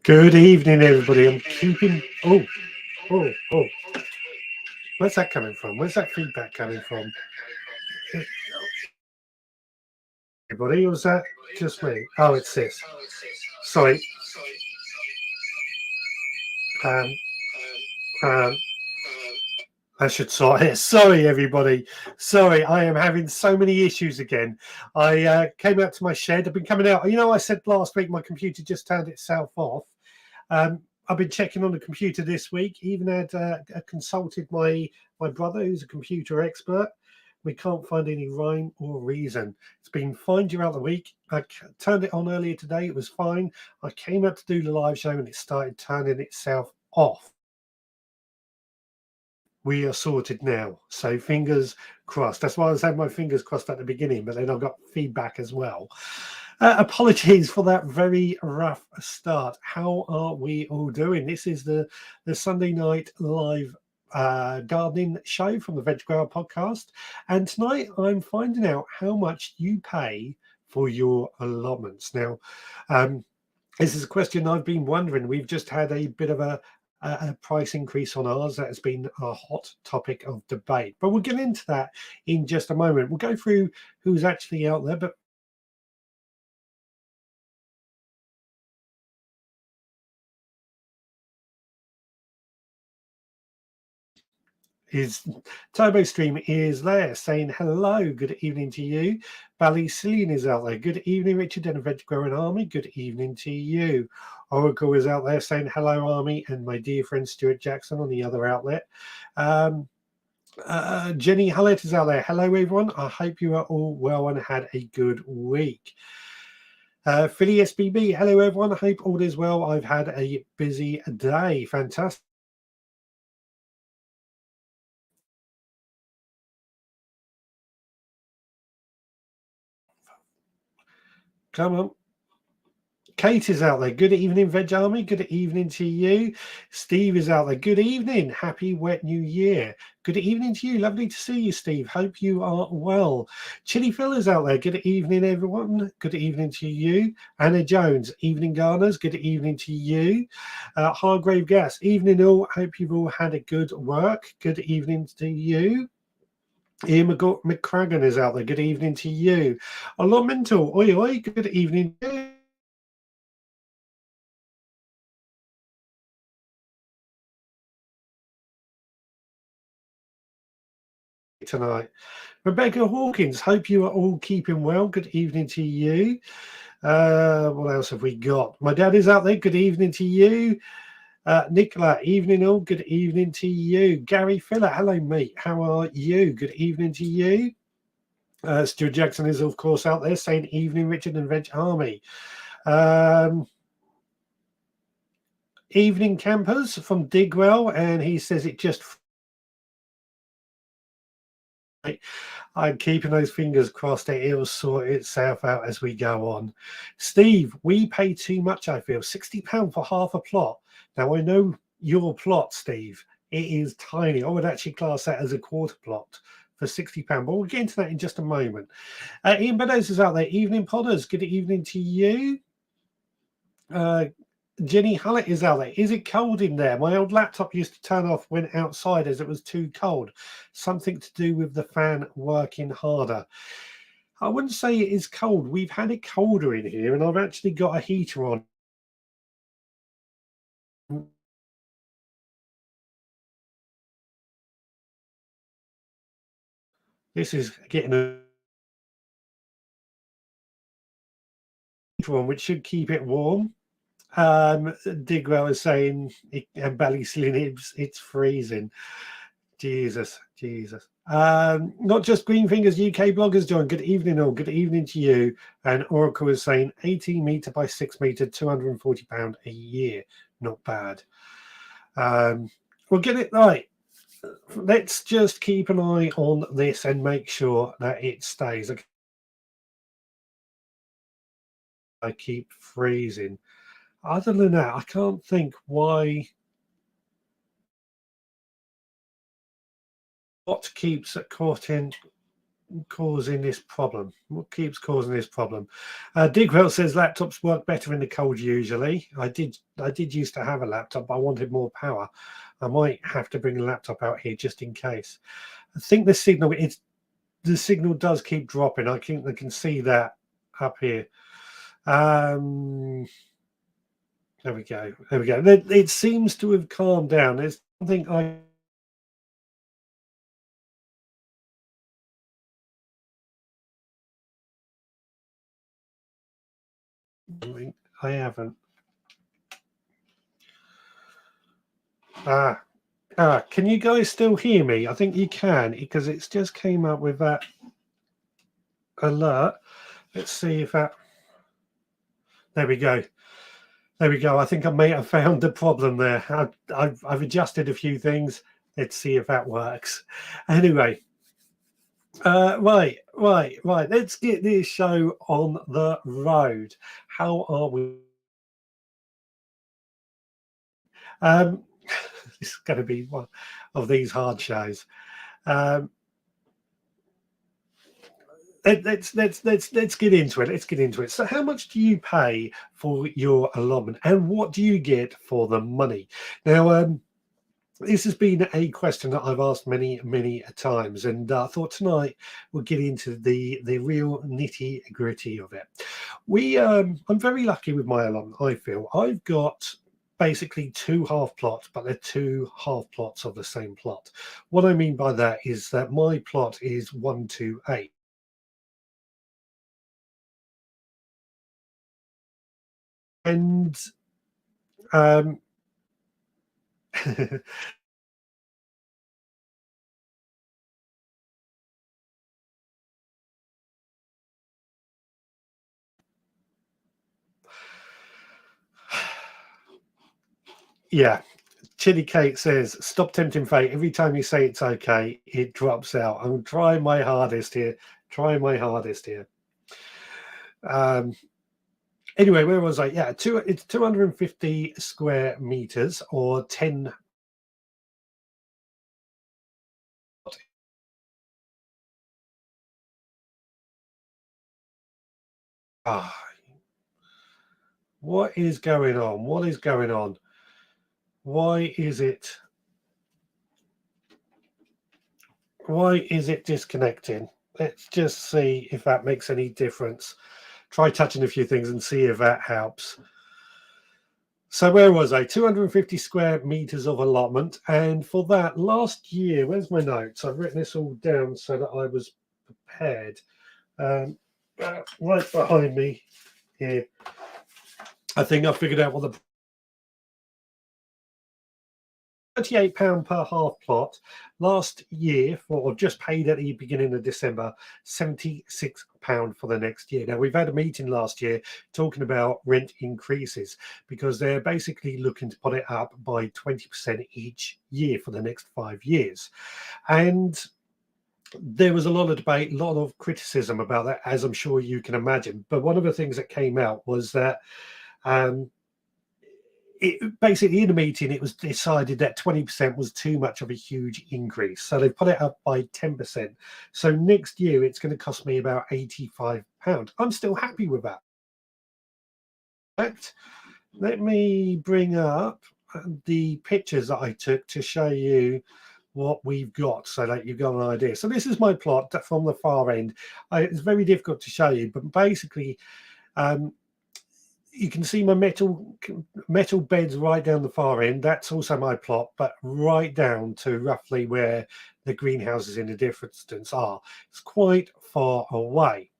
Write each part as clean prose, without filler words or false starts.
Good evening, everybody. I'm keeping. Oh. Where's that coming from? Where's that feedback coming from? Everybody, or was that just me? Oh, it's this. Sorry. Um, um, I should sort it. Sorry, everybody. Sorry, I am having so many issues again. I came out to my shed. I've been coming out. I said last week my computer just turned itself off. I've been checking on the computer this week. Even had consulted my brother, who's a computer expert. We can't find any rhyme or reason. It's been fine throughout the week. I turned it on earlier today. It was fine. I came out to do the live show and it started turning itself off. We are sorted now. So fingers crossed. That's why I was having my fingers crossed at the beginning, but then I got feedback as well. Apologies for that very rough start. How are we all doing? This is the Sunday night live gardening show from the Veg Grower podcast. And tonight I'm finding out how much you pay for your allotments. Now, this is a question I've been wondering. We've just had a bit of a price increase on ours. That has been a hot topic of debate. But we'll get into that in just a moment. We'll go through who's actually out there. But his Turbo Stream is there saying hello, good evening to you. Ballycillian is out there. Good evening, Richard and Veg Growing Army. Good evening to you. Oracle is out there saying hello, Army, and my dear friend Stuart Jackson on the other outlet. Jenny Hallett is out there. Hello, everyone. I hope you are all well and had a good week. Philly SBB, hello, everyone. I hope all is well. I've had a busy day. Fantastic. Come on. Kate is out there. Good evening, Veg Army. Good evening to you. Steve is out there. Good evening. Happy wet new year. Good evening to you. Lovely to see you, Steve. Hope you are well. Chili Phil is out there. Good evening, everyone. Good evening to you. Anna Jones. Evening, Garners. Good evening to you. Hargrave Gas. Evening, all. Hope you've all had a good work. Good evening to you. Ian McCragan is out there. Good evening to you. Allotment. Oi, oi. Good evening to you. Tonight. Rebecca Hawkins, hope you are all keeping well. Good evening to you. What else have we got? My dad is out there. Good evening to you. Nicola, evening all. Good evening to you. Gary Filler, hello, mate. How are you? Good evening to you. Stuart Jackson is, of course, out there saying evening, Richard and Veg Army. Evening Campers from Digwell, and he says it just... I'm keeping those fingers crossed that it'll sort itself out as we go on. Steve, we pay too much, I feel. £60 for half a plot. Now, I know your plot, Steve. It is tiny. I would actually class that as a quarter plot for £60. But we'll get into that in just a moment. Ian Beddoes is out there. Evening, Podders. Good evening to you. Jenny Hallett is out there. Is it cold in there? My old laptop used to turn off when outside as it was too cold. Something to do with the fan working harder. I wouldn't say it is cold. We've had it colder in here, and I've actually got a heater on. This is getting a heater on, which should keep it warm. Digwell is saying, and Ballyslin, it's freezing. Jesus. Not just Green Fingers UK bloggers, John. Good evening, all. Good evening to you. And Oracle is saying 18 metre by 6 metre, £240 a year. Not bad. We'll get it right. Let's just keep an eye on this and make sure that it stays. I keep freezing. Other than that, I can't think why. What keeps caught in? causing this problem? What keeps causing this problem? Digwell says laptops work better in the cold usually. I did used to have a laptop, but I wanted more power. I might have to bring a laptop out here just in case. I think the signal does keep dropping. I can see that up here. There we go. There we go. It seems to have calmed down. There's something I haven't. Can you guys still hear me? I think you can, because it's just came up with that alert. Let's see if that. There we go. There we go. I think I may have found the problem there. I've adjusted a few things. Let's see if that works. Anyway, right. Let's get this show on the road. How are we? This is going to be one of these hard shows. Let's get into it. Let's get into it. So, how much do you pay for your allotment, and what do you get for the money? Now, this has been a question that I've asked many times, and I thought tonight we'll get into the real nitty gritty of it. I'm very lucky with my allotment. I feel I've got basically two half plots, but they're two half plots of the same plot. What I mean by that is that my plot is 128. And yeah, Chili Cake says, "Stop tempting fate. Every time you say it's okay, it drops out." I'm trying my hardest here. Trying my hardest here. Anyway, where was I? Yeah, it's 250 square meters or 10. What is going on? What is going on? Why is it? Why is it disconnecting? Let's just see if that makes any difference. Try touching a few things and see if that helps. So where was I? 250 square meters of allotment. And for that last year, where's my notes? I've written this all down so that I was prepared. Right behind me here. I think I figured out what the £38 per half plot last year, for just paid at the beginning of December, £76 for the next year. Now, we've had a meeting last year talking about rent increases because they're basically looking to put it up by 20% each year for the next 5 years. And there was a lot of debate, a lot of criticism about that, as I'm sure you can imagine. But one of the things that came out was that basically in the meeting it was decided that 20% was too much of a huge increase, so they put it up by 10%. So next year it's going to cost me about £85. I'm still happy with that. Let me bring up the pictures that I took to show you what we've got so that you've got an idea. So this is my plot from the far end. It's very difficult to show you, but basically you can see my metal beds right down the far end. That's also my plot, but right down to roughly where the greenhouses in the distance are. It's quite far away.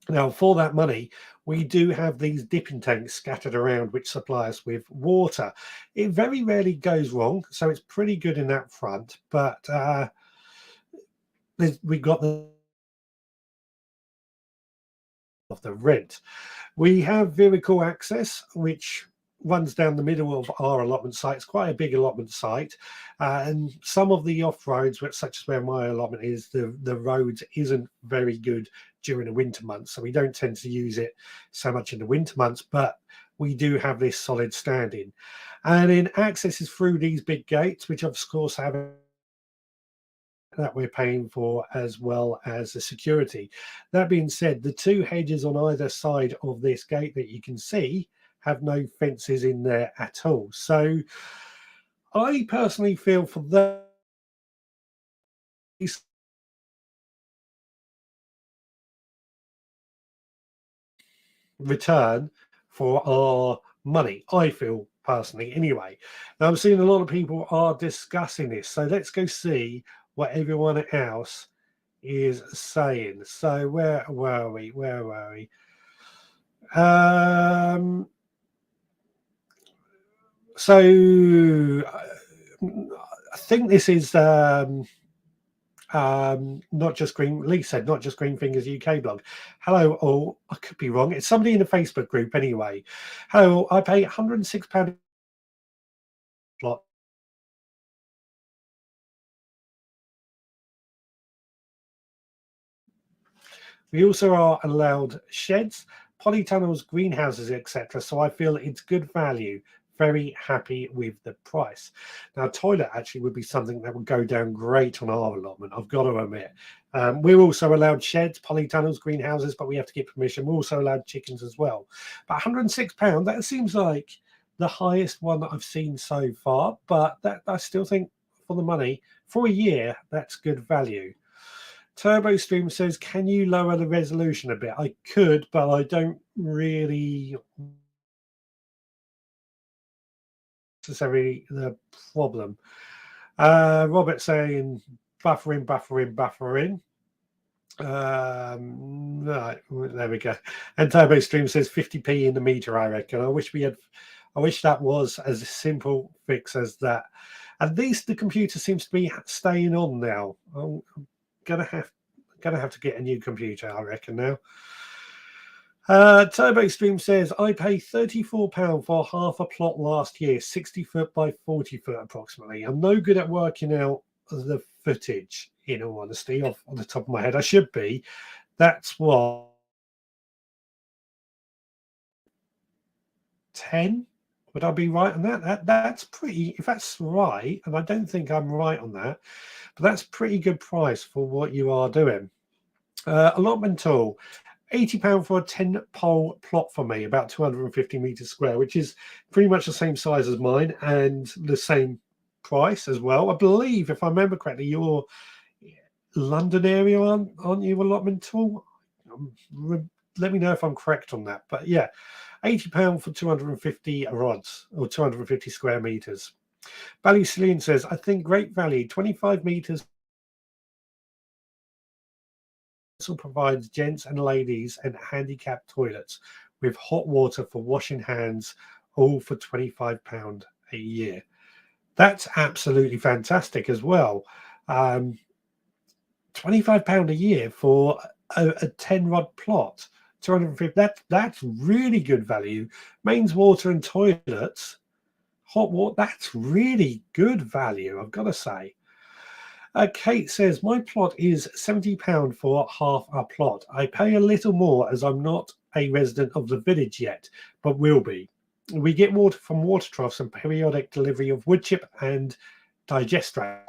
Now, for that money, we do have these dipping tanks scattered around which supply us with water. It very rarely goes wrong, so it's pretty good in that front. But we've got the rent. We have vehicle access, which runs down the middle of our allotment site. It's quite a big allotment site, and some of the off roads, such as where my allotment is, the roads isn't very good during the winter months, so we don't tend to use it so much in the winter months, but we do have this solid standing. And then access is through these big gates, which of course have that we're paying for, as well as the security. That being said, the two hedges on either side of this gate that you can see have no fences in there at all. So I personally feel for these return for our money, I feel personally anyway. Now I'm seeing a lot of people are discussing this, so let's go see what everyone else is saying. So where were we? So I think this is not just green. Lee said not just Green Fingers UK blog. Hello all. I could be wrong. It's somebody in the Facebook group anyway. Hello, I pay £106 plot. We also are allowed sheds, polytunnels, greenhouses, etc. So I feel it's good value. Very happy with the price. Now, toilet actually would be something that would go down great on our allotment, I've got to admit. We're also allowed sheds, polytunnels, greenhouses, but we have to get permission. We're also allowed chickens as well. But £106, that seems like the highest one that I've seen so far. But that I still think for the money, for a year, that's good value. Turbo Stream says, can you lower the resolution a bit? I could, but I don't really necessarily the problem. Robert saying buffering. No, there we go. And Turbo Stream says 50p in the meter, I reckon. I wish that was as a simple fix as that. At least the computer seems to be staying on now. I'm gonna have to get a new computer, I reckon now. Turbo Stream says, I paid £34 for half a plot last year, 60 foot by 40 foot approximately. I'm no good at working out the footage, in all honesty, off on the top of my head. I should be. That's what, 10? Would I be right on that? That's pretty, if that's right, and I don't think I'm right on that, but that's pretty good price for what you are doing. Allotment tool. £80 for a 10-pole plot for me, about 250 meters square, which is pretty much the same size as mine and the same price as well. I believe, if I remember correctly, your London area, aren't you, Allotment tool? Let me know if I'm correct on that. But yeah, £80 for 250 rods or 250 square meters. Ballyceline says, I think great value, 25 meters. Provides gents and ladies and handicapped toilets with hot water for washing hands, all for £25 a year. That's absolutely fantastic as well. £25 a year for a 10-rod plot, 250. That's really good value. Mains water and toilets, hot water. That's really good value, I've got to say. Kate says, my plot is £70 for half a plot. I pay a little more as I'm not a resident of the village yet, but will be. We get water from water troughs and periodic delivery of wood chip and digester.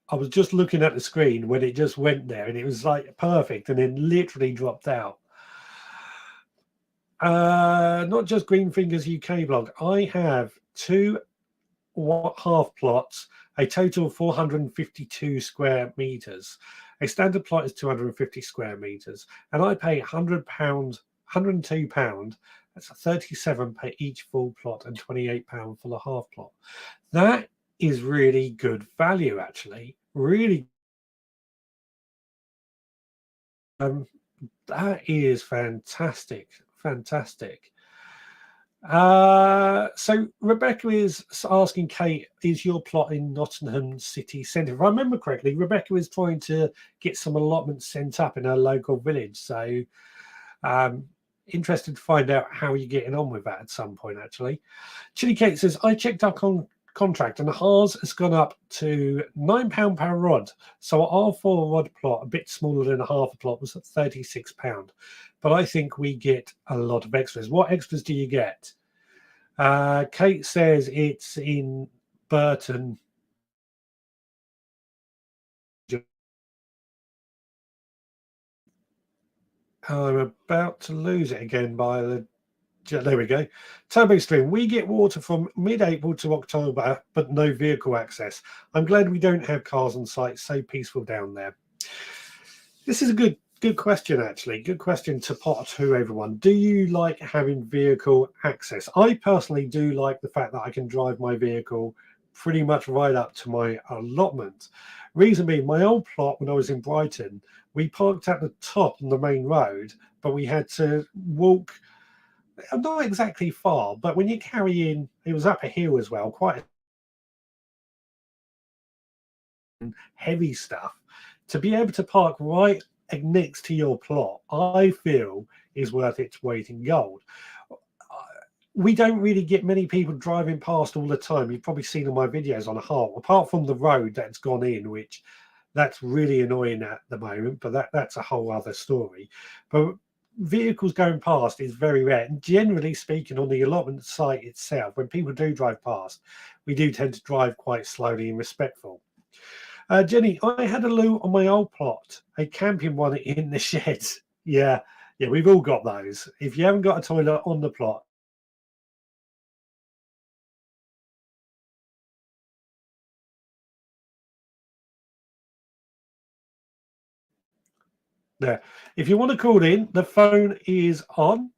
I was just looking at the screen when it just went there and it was like perfect and then literally dropped out. Not just Green Fingers UK blog. I have two half plots, a total of 452 square meters. A standard plot is 250 square meters, and I pay £100, £102. That's 37 per each full plot and £28 for the half plot. That is really good value, actually. Really, that is fantastic. Fantastic. So Rebecca is asking Kate, is your plot in Nottingham city centre? If I remember correctly, Rebecca is trying to get some allotments sent up in her local village. So interested to find out how you're getting on with that at some point, actually. Chili Kate says, I checked our contract, and ours has gone up to £9 per rod. So our 4 rod plot, a bit smaller than a half a plot, was at £36. But I think we get a lot of extras. What extras do you get? Kate says it's in Burton. I'm about to lose it again by the... There we go. Turbo Stream. We get water from mid-April to October, but no vehicle access. I'm glad we don't have cars on site. So peaceful down there. This is a good question, actually. Good question to pot to everyone. Do you like having vehicle access? I personally do like the fact that I can drive my vehicle pretty much right up to my allotment. Reason being, my old plot when I was in Brighton, we parked at the top on the main road, but we had to walk not exactly far, but when you carry in, it was up a hill as well, quite heavy stuff. To be able to park right next to your plot, I feel is worth its weight in gold. We don't really get many people driving past all the time. You've probably seen in my videos on a whole, apart from the road that's gone in, which that's really annoying at the moment, but that's a whole other story. But vehicles going past is very rare. And generally speaking, on the allotment site itself, when people do drive past, we do tend to drive quite slowly and respectful. Jenny, I had a loo on my old plot, a camping one in the sheds. Yeah, we've all got those. If you haven't got a toilet on the plot, there. If you want to call in, the phone is on.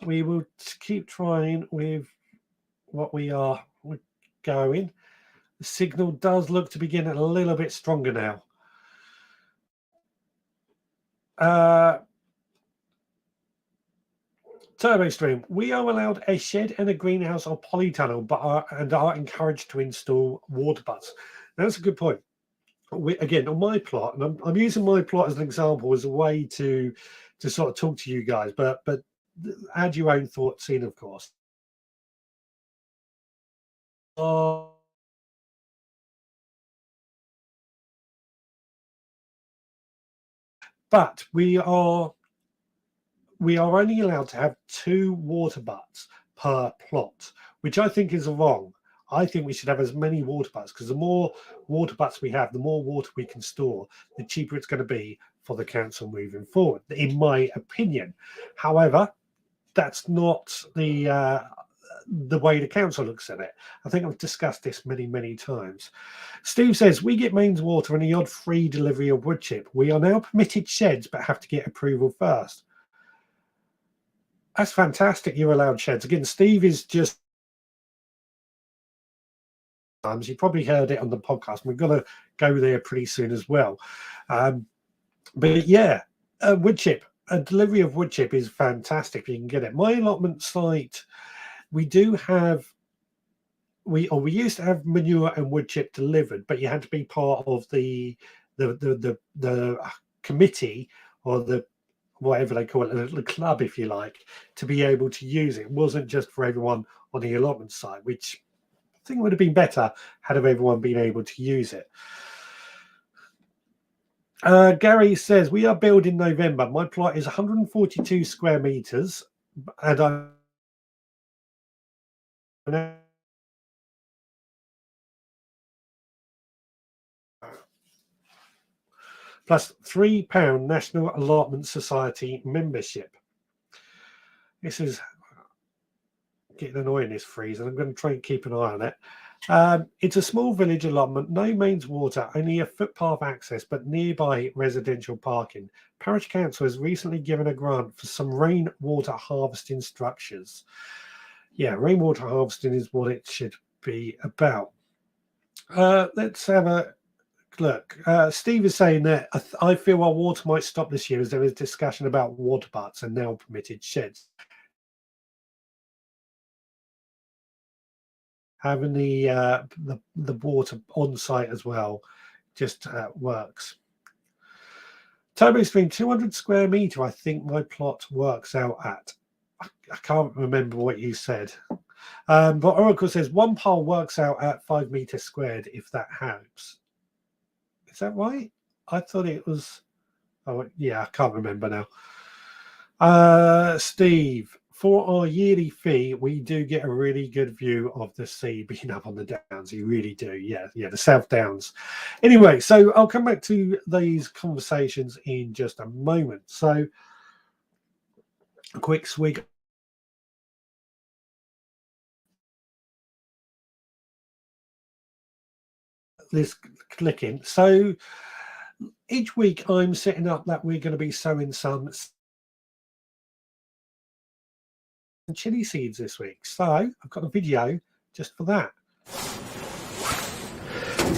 We will keep trying with what we're going. The signal does look to be getting a little bit stronger now. Turbo Stream. We are allowed a shed and a greenhouse or polytunnel, but are encouraged to install water butts. That's a good point. Again, on my plot, and I'm using my plot as an example as a way to sort of talk to you guys, but add your own thoughts in, of course. But we are only allowed to have 2 water butts per plot, which I think is wrong. I think we should have as many water butts, because the more water butts we have, the more water we can store, the cheaper it's going to be for the council moving forward, in my opinion. However, that's not the way the council looks at it. I think I've discussed this many times. Steve says, we get mains water and the odd free delivery of wood chip. We are now permitted sheds, but have to get approval first. That's fantastic. You're allowed sheds. Again, Steve is just... You probably heard it on the podcast. We're going to go there pretty soon as well. But yeah, wood chip. A delivery of wood chip is fantastic. You can get it. My allotment site, we do have... We used to have manure and wood chip delivered, but you had to be part of the committee, or the whatever they call it, the club, if you like, to be able to use it. It wasn't just for everyone on the allotment site, which I think would have been better had everyone been able to use it. Gary says, we are building November. My plot is 142 square meters, and I'm plus £3 National Allotment Society membership. This is getting annoying, this freeze, and I'm going to try and keep an eye on it. It's a small village allotment, no mains water, only a footpath access, but nearby residential parking. Parish Council has recently given a grant for some rainwater harvesting structures. Yeah, rainwater harvesting is what it should be about. Let's have a look. Steve is saying that I feel our water might stop this year, as there is discussion about water butts and now permitted sheds. Having the water on site as well just works. Turbo Stream, 200 square meter. I think my plot works out at. I can't remember what you said. But Oracle says one pole works out at 5 meters squared, if that helps. Is that right? I thought it was. Oh, yeah, I can't remember now. Steve, for our yearly fee, we do get a really good view of the sea being up on the downs. You really do. Yeah, the South Downs. Anyway, so I'll come back to these conversations in just a moment. So, a quick swig. This clicking. So, each week I'm setting up that we're going to be sowing some chili seeds this week. So, I've got a video just for that.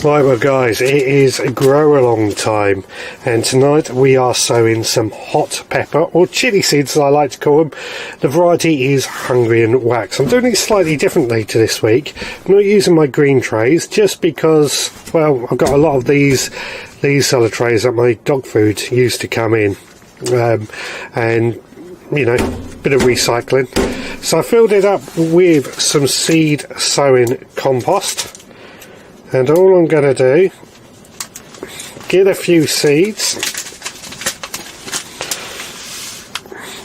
Right, well guys, it is grow along time, and tonight we are sowing some hot pepper, or chili seeds as I like to call them. The variety is Hungarian Wax. I'm doing it slightly differently to this week. I'm not using my green trays just because, well, I've got a lot of these cellar trays that my dog food used to come in, and you know, bit of recycling. So I filled it up with some seed sowing compost. And all I'm going to do, get a few seeds.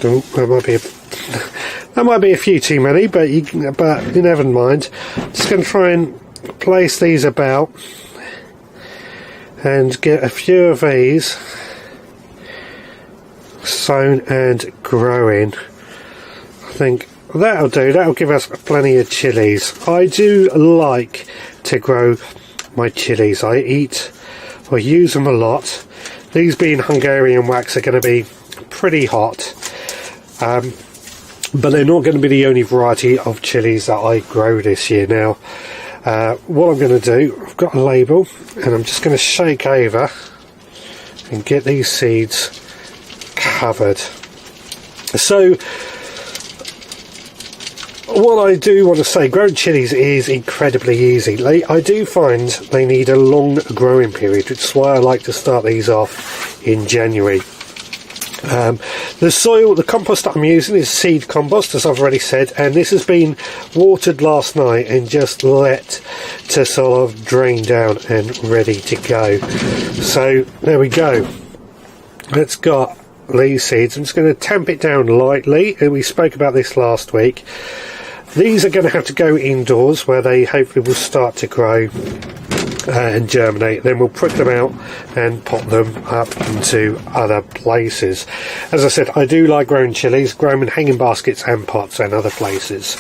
That might be a few too many, but you never mind. Just going to try and place these about and get a few of these sown and growing. I think that'll do. That'll give us plenty of chilies. I do like to grow my chilies. I use them a lot. These being Hungarian Wax are going to be pretty hot, but they're not going to be the only variety of chilies that I grow this year. Now, what I'm going to do, I've got a label, and I'm just going to shake over and get these seeds covered. So, what I do want to say, growing chilies is incredibly easy. I do find they need a long growing period, which is why I like to start these off in January. The compost that I'm using is seed compost, as I've already said, and this has been watered last night and just let to sort of drain down and ready to go. So there we go. Let's got these seeds. I'm just going to tamp it down lightly, and we spoke about this last week. These are going to have to go indoors where they hopefully will start to grow and germinate. Then we'll prick them out and pop them up into other places. As I said, I do like growing chilies, grow them in hanging baskets and pots and other places.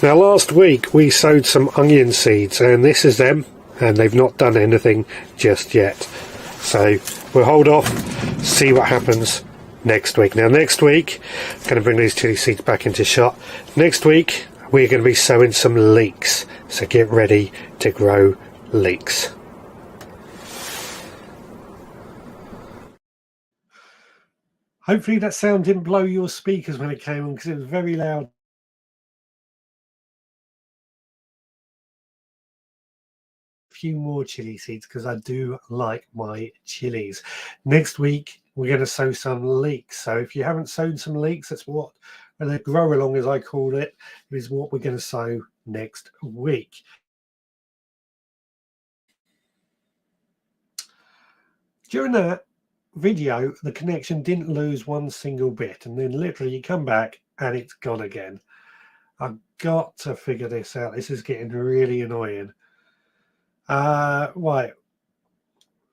Now last week we sowed some onion seeds, and this is them, and they've not done anything just yet. So we'll hold off, see what happens next week. Now next week, I'm going to bring these chili seeds back into shot. Next week we're going to be sowing some leeks, so get ready to grow leeks. Hopefully that sound didn't blow your speakers when it came on, because it was very loud. A few more chili seeds because I do like my chilies. Next week we're going to sow some leeks. So if you haven't sown some leeks, that's what the grow along, as I call it, is what we're going to sow next week. During that video, the connection didn't lose one single bit, and then literally you come back and it's gone again. I've got to figure this out. This is getting really annoying. Right.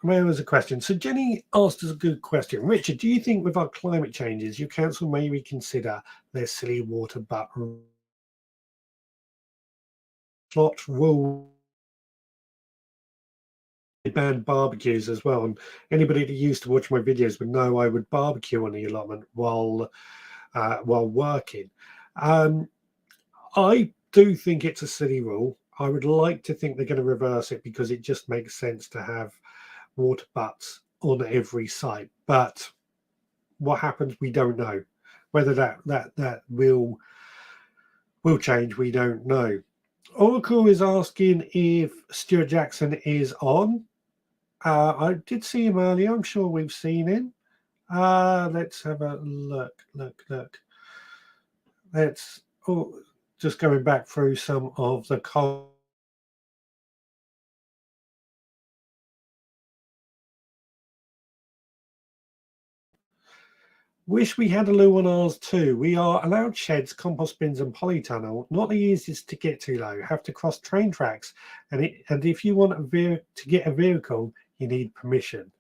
Where was the question? So Jenny asked us a good question. Richard, do you think with our climate changes, your council may reconsider their silly water butt slot rule? They banned barbecues as well, and anybody that used to watch my videos would know I would barbecue on the allotment while working. I do think it's a silly rule. I would like to think they're going to reverse it, because it just makes sense to have water butts on every site. But what happens, we don't know. Whether that will change, we don't know. Oracle is asking if Stuart Jackson is on. I did see him earlier. I'm sure we've seen him. Let's have a look. Let's just going back through some of the wish we had a loo on ours too. We are allowed sheds, compost bins, and polytunnel. Not the easiest to get to though. Have to cross train tracks, and if you want to get a vehicle, you need permission.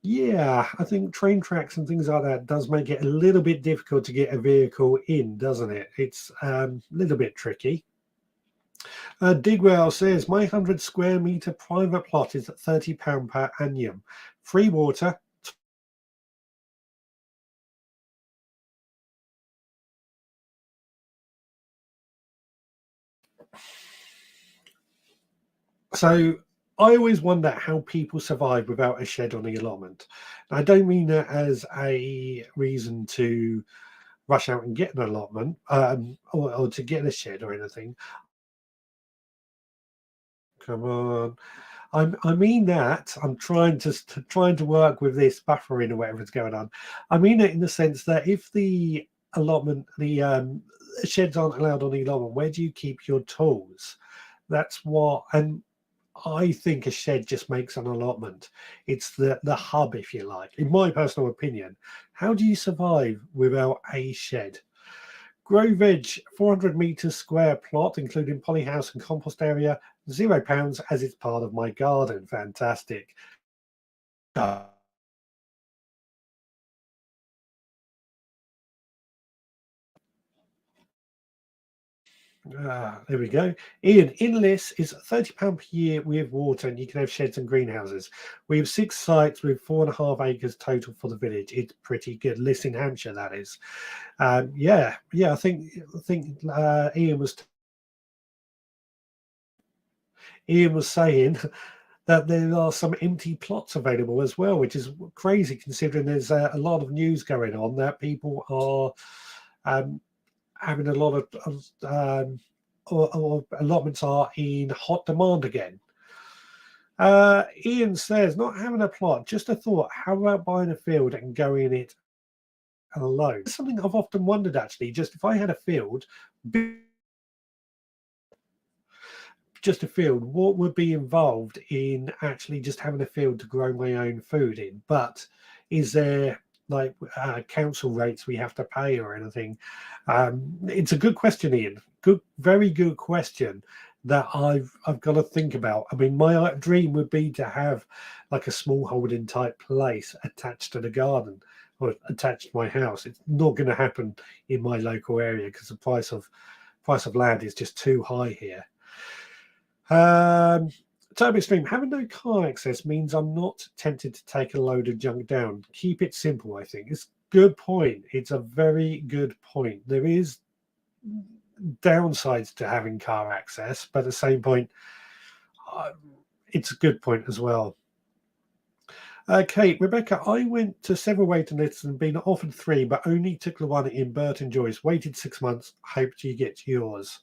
Yeah, I think train tracks and things like that does make it a little bit difficult to get a vehicle in, doesn't it? It's a little bit tricky. Digwell says my 100 square meter private plot is at £30 per annum. Free water. So I always wonder how people survive without a shed on the allotment. And I don't mean that as a reason to rush out and get an allotment or to get a shed or anything. Come on. I mean that I'm trying to work with this buffering or whatever's going on. I mean it in the sense that if the allotment, the sheds aren't allowed on the allotment, where do you keep your tools? That's what, and I think a shed just makes an allotment. It's the hub, if you like. In my personal opinion, how do you survive without a shed? Grow veg, 400 meters square plot, including polyhouse and compost area, £0 as it's part of my garden. Fantastic. There we go. Ian, Inlis is £30 per year with water, and you can have sheds and greenhouses. We have 6 sites with 4.5 acres total for the village. It's pretty good. Liss in Hampshire, that is. Yeah. I think Ian was saying that there are some empty plots available as well, which is crazy considering there's a lot of news going on that people are having a lot of or allotments are in hot demand again. Ian says, not having a plot, just a thought. How about buying a field and going in it alone? It's something I've often wondered actually. Just if I had a field, just a field, what would be involved in actually just having a field to grow my own food in? But is there like council rates we have to pay or anything? It's a good question, Ian. Good, very good question that I've got to think about. I mean, my dream would be to have like a small holding type place attached to the garden or attached to my house. It's not going to happen in my local area because the price of land is just too high here. Turbo Extreme, having no car access means I'm not tempted to take a load of junk down. Keep it simple, I think. It's a good point. It's a very good point. There is downsides to having car access, but at the same point, it's a good point as well. Kate, Rebecca, I went to several waiting lists and been offered 3, but only took the one in Burton Joyce. Waited 6 months. Hoped you get yours.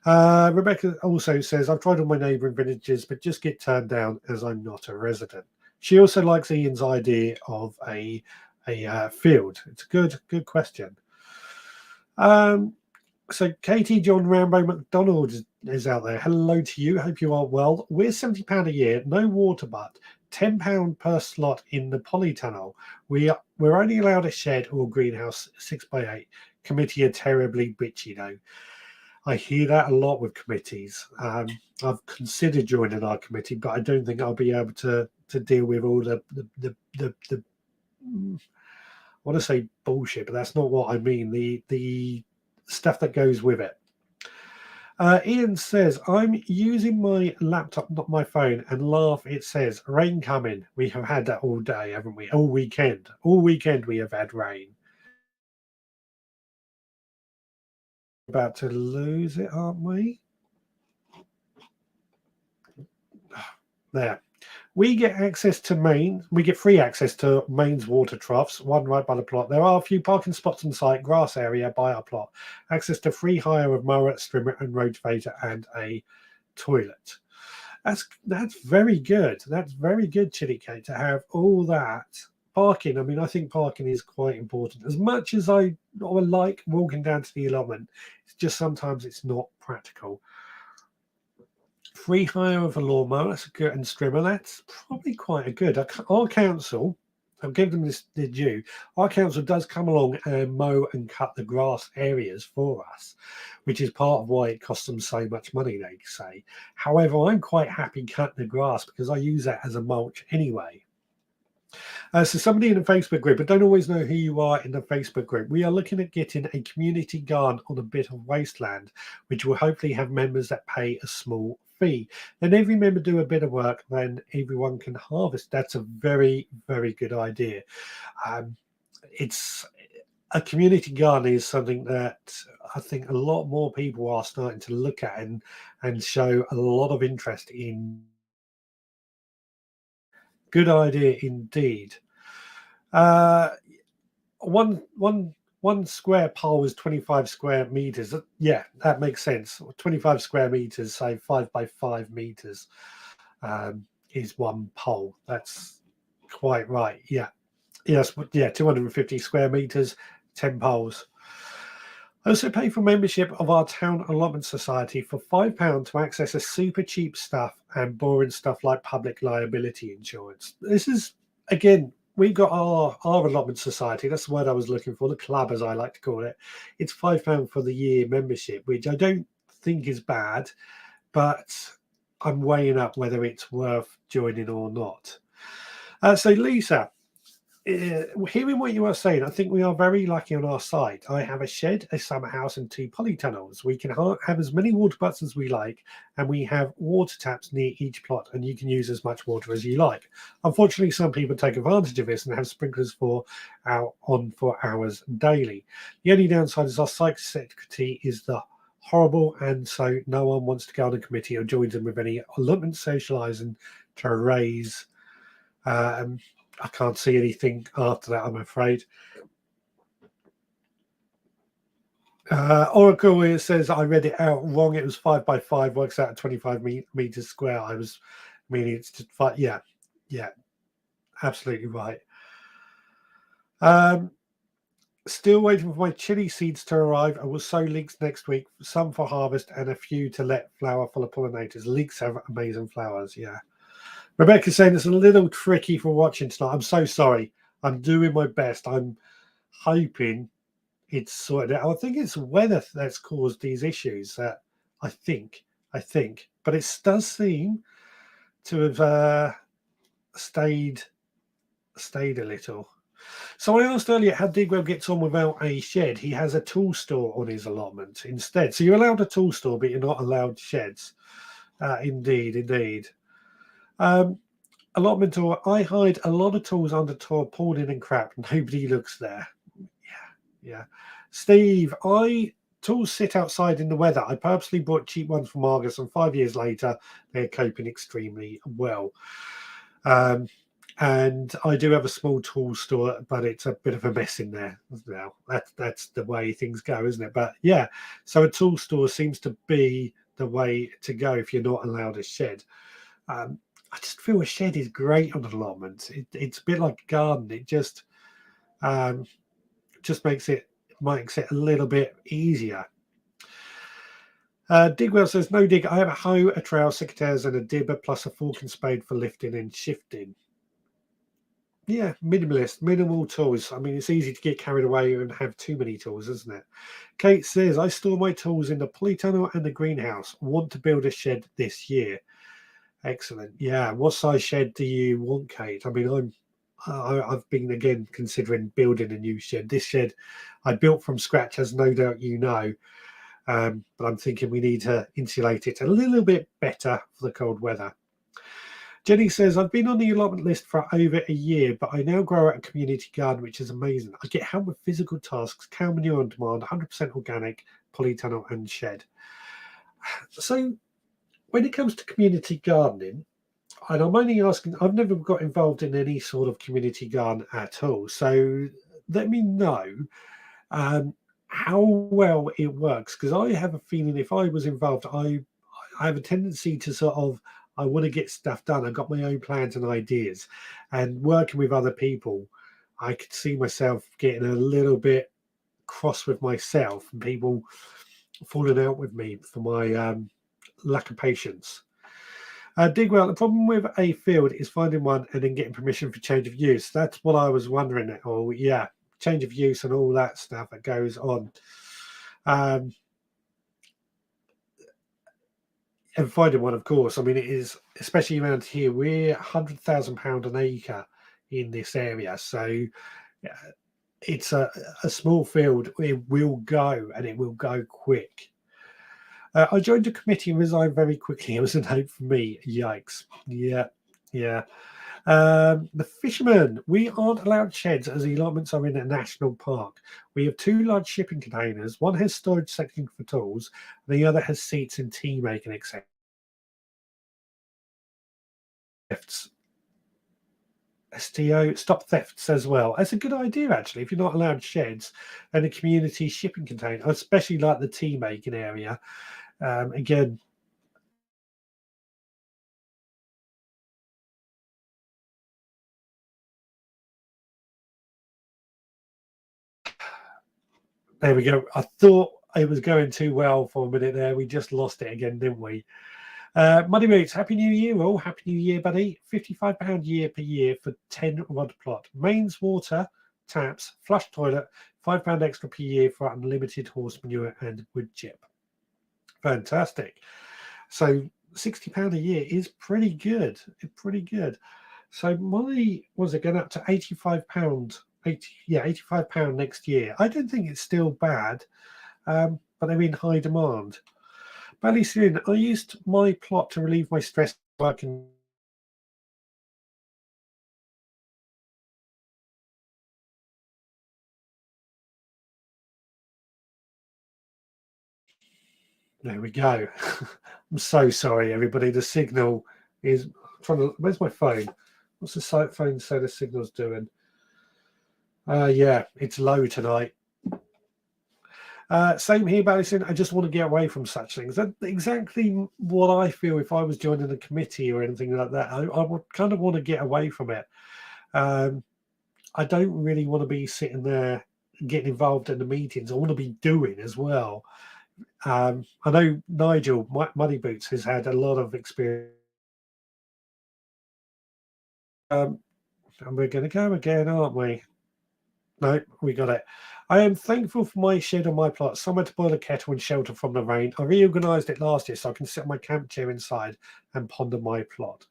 Rebecca also says, I've tried all my neighbouring villages, but just get turned down as I'm not a resident. She also likes Ian's idea of a field. It's a good question. So Katie John Rambo McDonald is out there. Hello to you. Hope you are well. We're £70 a year, no water, but £10 per slot in the polytunnel. We're only allowed a shed or greenhouse 6x8. Committee are terribly bitchy though. I hear that a lot with committees. I've considered joining our committee, but I don't think I'll be able to deal with all the I want to say bullshit, but that's not what I mean. The stuff that goes with it. Ian says, I'm using my laptop, not my phone, and laugh. It says, rain coming. We have had that all day, haven't we? All weekend. All weekend we have had rain. About to lose it, aren't we? There. We get access to Main. We get free access to Main's water troughs, one right by the plot. There are a few parking spots on site, grass area by our plot. Access to free hire of mower, strimmer, and rotavator, and a toilet. That's very good. That's very good, Chili Cake, to have all that parking. I mean, I think parking is quite important. As much as I like walking down to the allotment, it's just sometimes it's not practical. Free hire of a lawnmower, that's a good, and trimmer, that's probably quite a good. Our council, I'll give them this the due. Our council does come along and mow and cut the grass areas for us, which is part of why it costs them so much money, they say. However, I'm quite happy cutting the grass because I use that as a mulch anyway. So somebody in the Facebook group, I don't always know who you are in the Facebook group. We are looking at getting a community garden on a bit of wasteland, which will hopefully have members that pay a small fee. Then every member do a bit of work, then everyone can harvest. That's a very, very good idea. It's a community garden is something that I think a lot more people are starting to look at and show a lot of interest in. Good idea indeed. Uh, one square pole is 25 square meters. Yeah, that makes sense. 25 square meters, say 5 by 5 meters, is one pole. That's quite right. Yeah, yes, yeah, 250 square meters, 10 poles. I also pay for membership of our town allotment society for £5 to access a super cheap stuff and boring stuff like public liability insurance. This is, again, we've got our allotment society. That's the word I was looking for, the club, as I like to call it. It's £5 for the year membership, which I don't think is bad, but I'm weighing up whether it's worth joining or not. So, Lisa, hearing what you are saying, I think we are very lucky on our side. I have a shed, a summer house, and 2 polytunnels. We can have as many water butts as we like, and we have water taps near each plot, and you can use as much water as you like. Unfortunately, some people take advantage of this and have sprinklers for hours daily. The only downside is our site security is the horrible, and so no one wants to go on a committee or joins them with any allotment socialising to raise. I can't see anything after that, I'm afraid. Oracle, it says I read it out wrong. It was 5 by 5, works out at 25 meters square. I was meaning it's just 5. Yeah, absolutely right. Still waiting for my chili seeds to arrive. I will sow leeks next week, some for harvest and a few to let flower full of pollinators. Leeks have amazing flowers, yeah. Rebecca's saying it's a little tricky for watching tonight. I'm so sorry. I'm doing my best. I'm hoping it's sorted out. I think it's weather that's caused these issues. I think, but it does seem to have stayed a little. So I asked earlier how Digwell gets on without a shed. He has a tool store on his allotment instead. So you're allowed a tool store, but you're not allowed sheds. Indeed. Allotment or I hide a lot of tools under tarpaulin and crap. Nobody looks there. Yeah. Steve, tools sit outside in the weather. I purposely bought cheap ones from Argos, and 5 years later, they're coping extremely well. And I do have a small tool store, but it's a bit of a mess in there now. That's the way things go, isn't it? But yeah, so a tool store seems to be the way to go if you're not allowed a shed. I just feel a shed is great on an allotment. It's a bit like a garden. It just makes it a little bit easier. Digwell says, no dig. I have a hoe, a trowel, secateurs, and a dibber, plus a fork and spade for lifting and shifting. Yeah, minimalist, minimal tools. I mean, it's easy to get carried away and have too many tools, isn't it? Kate says, I store my tools in the polytunnel and the greenhouse. Want to build a shed this year. Excellent. Yeah. What size shed do you want, Kate? I mean, I've been again considering building a new shed. This shed I built from scratch, as no doubt you know, but I'm thinking we need to insulate it a little bit better for the cold weather. Jenny says, I've been on the allotment list for over a year, but I now grow at a community garden, which is amazing. I get help with physical tasks, cow manure on demand, 100% organic, polytunnel and shed. So when it comes to community gardening, and I'm only asking, I've never got involved in any sort of community garden at all. So let me know how well it works, because I have a feeling if I was involved, I have a tendency to I want to get stuff done. I've got my own plans and ideas, and working with other people I could see myself getting a little bit cross with myself and people falling out with me for my lack of patience. Digwell, the problem with a field is finding one and then getting permission for change of use. That's what I was wondering. Oh, yeah, change of use and all that stuff that goes on. And finding one, of course. I mean, it is, especially around here, we're £100,000 an acre in this area. So it's a small field. It will go and it will go quick. I joined a committee and resigned very quickly. It was a note for me. Yikes. Yeah, yeah. The fishermen, we aren't allowed sheds as the allotments are in a national park. We have two large shipping containers. One has storage section for tools, and the other has seats and tea making, etc. STO, stop thefts as well. That's a good idea, actually. If you're not allowed sheds and a community shipping container, especially like the tea making area, again, there we go. I thought it was going too well for a minute there. We just lost it again, didn't we? Money Moots, Happy New Year, all. Happy New Year, buddy. £55 year per year for 10 rod plot. Mains water, taps, flush toilet, £5 extra per year for unlimited horse manure and wood chip. Fantastic. So £60 a year is pretty good. Pretty good. So money was it going up to £85? £85 next year. I don't think it's still bad, but they're in high demand. Bally soon, I used my plot to relieve my stress working. There we go. I'm so sorry, everybody. The signal is trying to. Where's my phone? What's the phone say the signal's doing? Yeah, it's low tonight. Same here, Alison. I just want to get away from such things. That's exactly what I feel if I was joining a committee or anything like that. I would kind of want to get away from it. I don't really want to be sitting there getting involved in the meetings. I want to be doing as well. I know Nigel Money Boots has had a lot of experience. And we're going to go again, aren't we? No, we got it. I am thankful for my shed on my plot, somewhere to boil a kettle and shelter from the rain. I reorganised it last year so I can sit on my camp chair inside and ponder my plot.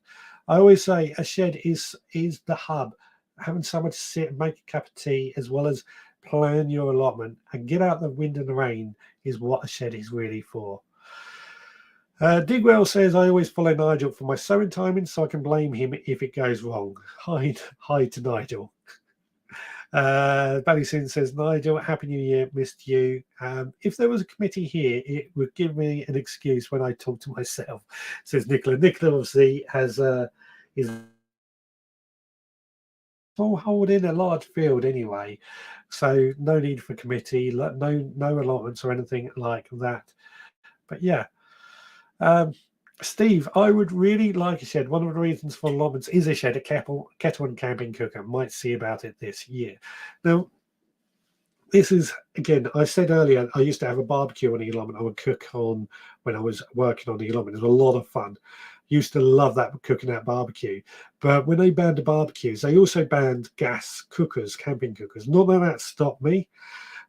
I always say a shed is the hub. Having somewhere to sit and make a cup of tea, as well as plan your allotment and get out the wind and the rain, is what a shed is really for. Digwell says I always follow Nigel for my sewing timing, so I can blame him if it goes wrong. Hi to Nigel. Ballysoon says, Nigel, Happy New Year, missed you. If there was a committee here, it would give me an excuse when I talk to myself, says Nicola. Nicola obviously has is holding a large field anyway, so no need for committee, no allotments or anything like that. But yeah. Steve, I would really like a shed. One of the reasons for allotments is a shed, a kettle and camping cooker. Might see about it this year. Now, this is, again, I said earlier, I used to have a barbecue on the allotment. I would cook on when I was working on the allotment. It was a lot of fun. Used to love that, cooking that barbecue. But when they banned the barbecues, they also banned gas cookers, camping cookers. Not that stopped me.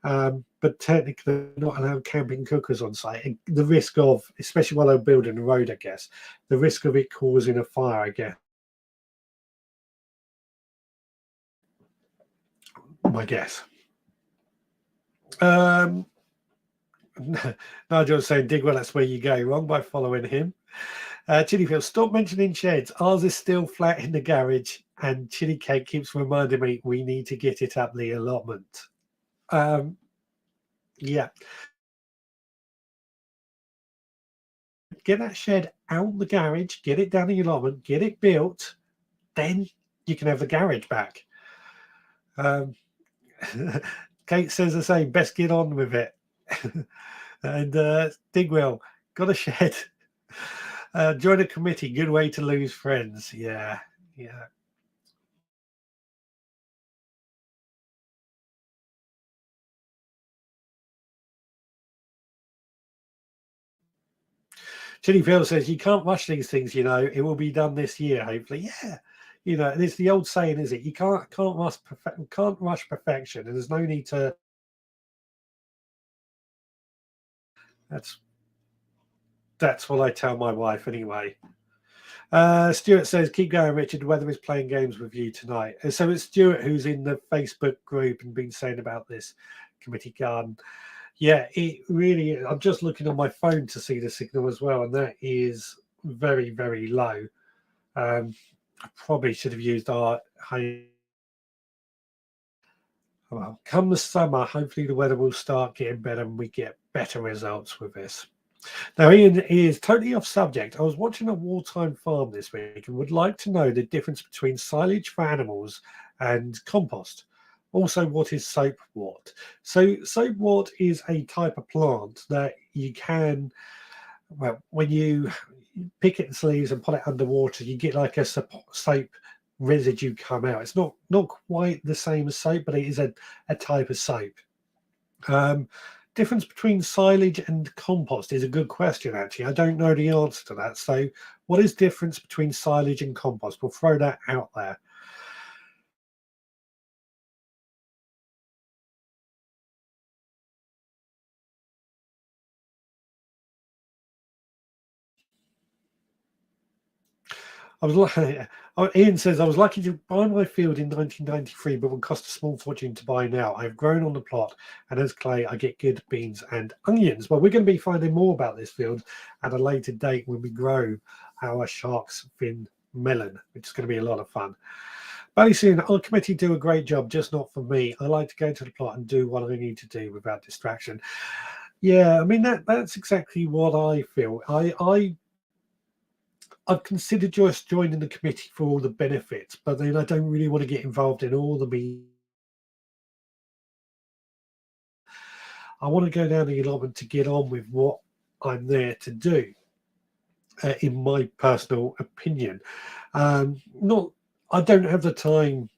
But technically not allowed camping cookers on site. And the risk of, especially while they're building a road, I guess, the risk of it causing a fire, I guess, my guess. Nigel's saying, Digwell, that's where you go wrong by following him. Chilifield, stop mentioning sheds. Ours is still flat in the garage, and Chili Cake keeps reminding me we need to get it up the allotment. Yeah. Get that shed out the garage, get it down in your allotment, get it built, then you can have the garage back. Kate says the same, best get on with it. And Digwell, got a shed. Join a committee, good way to lose friends. Yeah. Chili Phil says, you can't rush these things, you know. It will be done this year, hopefully. Yeah. You know, and it's the old saying, is it? You can't rush perfection, and there's no need to. That's what I tell my wife anyway. Stuart says, keep going, Richard. The weather is playing games with you tonight. So it's Stuart who's in the Facebook group and been saying about this committee garden. Yeah, it really is. I'm just looking on my phone to see the signal as well, and that is very, very low. I probably should have used our high. Well, come the summer, hopefully the weather will start getting better and we get better results with this. Now, Ian is totally off subject. I was watching a wartime farm this week and would like to know the difference between silage for animals and compost. Also, what is soapwort? So, soapwort is a type of plant that you can, well, when you pick its leaves and put it underwater, you get like a soap residue come out. It's not quite the same as soap, but it is a type of soap. Difference between silage and compost is a good question, actually. I don't know the answer to that. So what is difference between silage and compost? We'll throw that out there. I was like, Ian says, I was lucky to buy my field in 1993, but would cost a small fortune to buy now. I've grown on the plot, and as clay, I get good beans and onions. Well, we're going to be finding more about this field at a later date when we grow our shark's fin melon, which is going to be a lot of fun. Very soon, our committee do a great job, just not for me. I like to go to the plot and do what I need to do without distraction. Yeah, I mean that's exactly what I feel. I've considered just joining the committee for all the benefits, but then I don't really want to get involved in all the meetings. I want to go down the allotment to get on with what I'm there to do, in my personal opinion. Not, I don't have the time.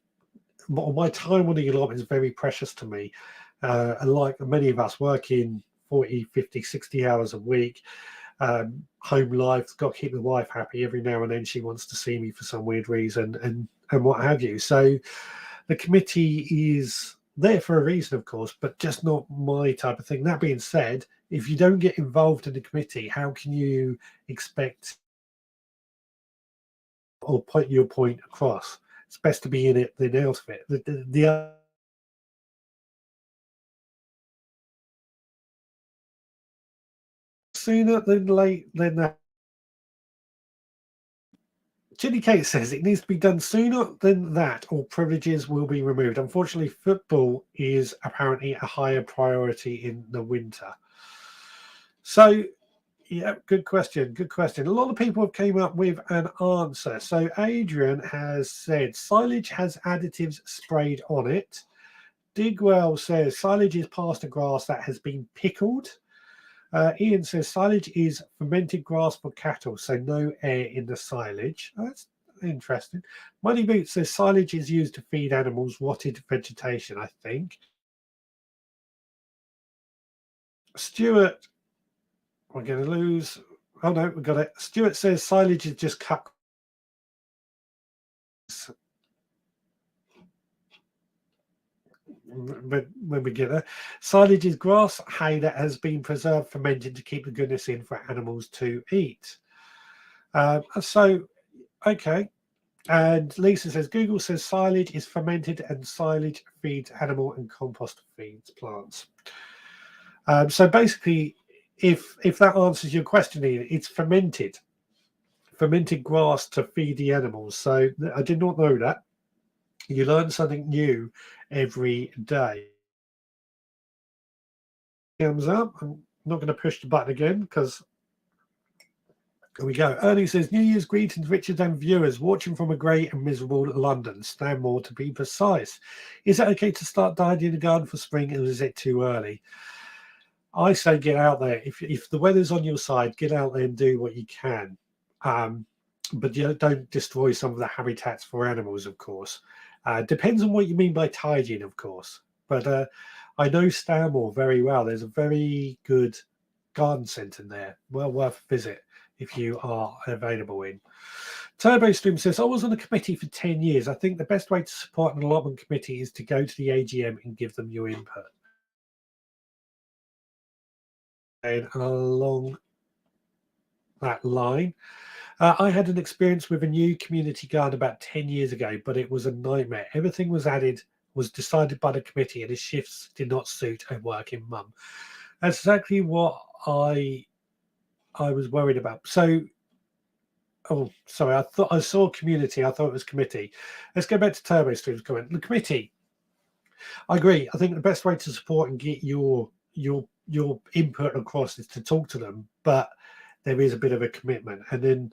My time on the allotment is very precious to me. And like many of us, working 40, 50, 60 hours a week. Home life, got to keep the wife happy. Every now and then she wants to see me for some weird reason and what have you. So the committee is there for a reason, of course, but just not my type of thing. That being said, if you don't get involved in the committee, how can you expect or put your point across? It's best to be in it than out of it. The sooner than late than that. Jenny Kate says it needs to be done sooner than that, or privileges will be removed. Unfortunately, football is apparently a higher priority in the winter. So, yeah, good question. Good question. A lot of people have came up with an answer. So, Adrian has said silage has additives sprayed on it. Digwell says silage is pasture grass that has been pickled. Ian says silage is fermented grass for cattle, so no air in the silage. Oh, that's interesting. Money Boot says silage is used to feed animals rotted vegetation, I think. Stuart, we're going to lose. Oh no, we got it. Stuart says silage is just cut. When we get there, silage is grass hay that has been preserved, fermented to keep the goodness in for animals to eat. So, okay. And Lisa says Google says silage is fermented and silage feeds animal and compost feeds plants. So basically, if that answers your question, Ian, it's fermented grass to feed the animals. So I did not know that. You learn something new every day. Thumbs up. I'm not going to push the button again because here we go. Ernie says, New Year's greetings, Richard and viewers, watching from a grey and miserable London. Stanmore to be precise. Is it okay to start tidying the garden for spring, or is it too early? I say get out there. If the weather's on your side, get out there and do what you can. But don't destroy some of the habitats for animals, of course. Depends on what you mean by tidying, of course. But I know Stanmore very well. There's a very good garden centre there. Well worth a visit if you are available in. Turbo Stream says, I was on a committee for 10 years. I think the best way to support an allotment committee is to go to the AGM and give them your input. And along that line, I had an experience with a new community garden about 10 years ago, but it was a nightmare. Everything was decided by the committee, and the shifts did not suit a working mum. That's exactly what I was worried about. So, oh, sorry, I thought I saw community. I thought it was committee. Let's go back to Turbo Stream's comment. The committee. I agree. I think the best way to support and get your input across is to talk to them, but there is a bit of a commitment. And then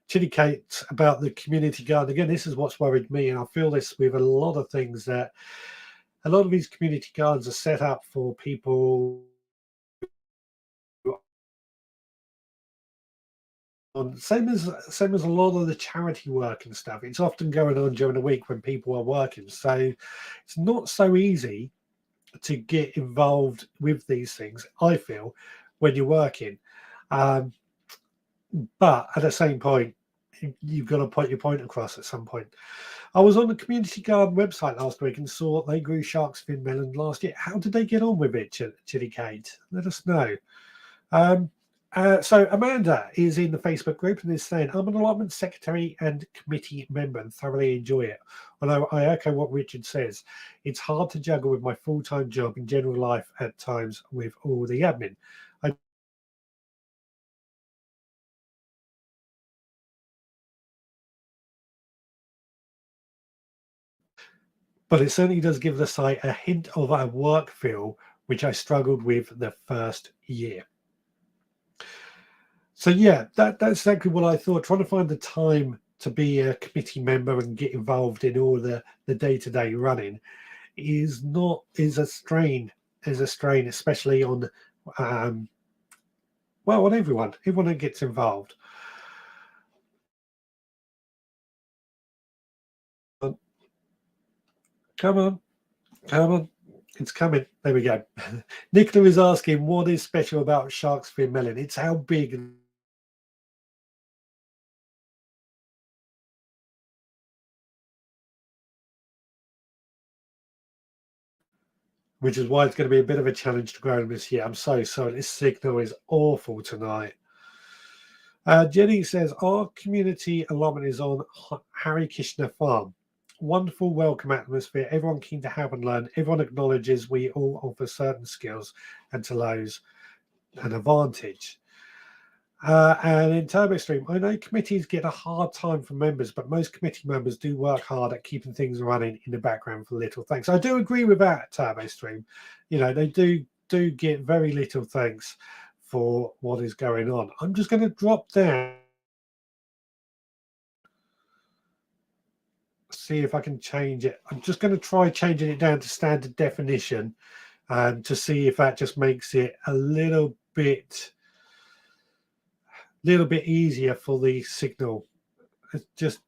Chitty Kate about the community garden. Again, this is what's worried me, and I feel this with a lot of things, that a lot of these community gardens are set up for people on same as a lot of the charity work and stuff. It's often going on during the week when people are working, so it's not so easy to get involved with these things, I feel, when you're working. Um, but at the same point, you've got to put your point across at some point. I was on the community garden website last week and saw they grew shark's fin melon last year. How did they get on with it, Chitty Kate? Let us know. So Amanda is in the Facebook group and is saying, I'm an allotment secretary and committee member and thoroughly enjoy it. Although I echo what Richard says, it's hard to juggle with my full-time job and general life at times with all the admin. But it certainly does give the site a hint of a work feel, which I struggled with the first year. So yeah, that's exactly what I thought. Trying to find the time to be a committee member and get involved in all the day-to-day running is a strain, especially on on everyone that gets involved. Come on, come on. It's coming. There we go. Nicola is asking, what is special about shark's fin melon? It's how big, which is why it's going to be a bit of a challenge to grow them this year. I'm so sorry. This signal is awful tonight. Jenny says, our community allotment is on Harry Kishner Farm. Wonderful welcome atmosphere. Everyone keen to help and learn. Everyone acknowledges we all offer certain skills and to those an advantage. And in TurboStream, I know committees get a hard time from members, but most committee members do work hard at keeping things running in the background for little thanks. I do agree with that, TurboStream. They do get very little thanks for what is going on. I'm just going to drop down, see if I can change it. I'm just going to try changing it down to standard definition to see if that just makes it a little bit easier for the signal. It's just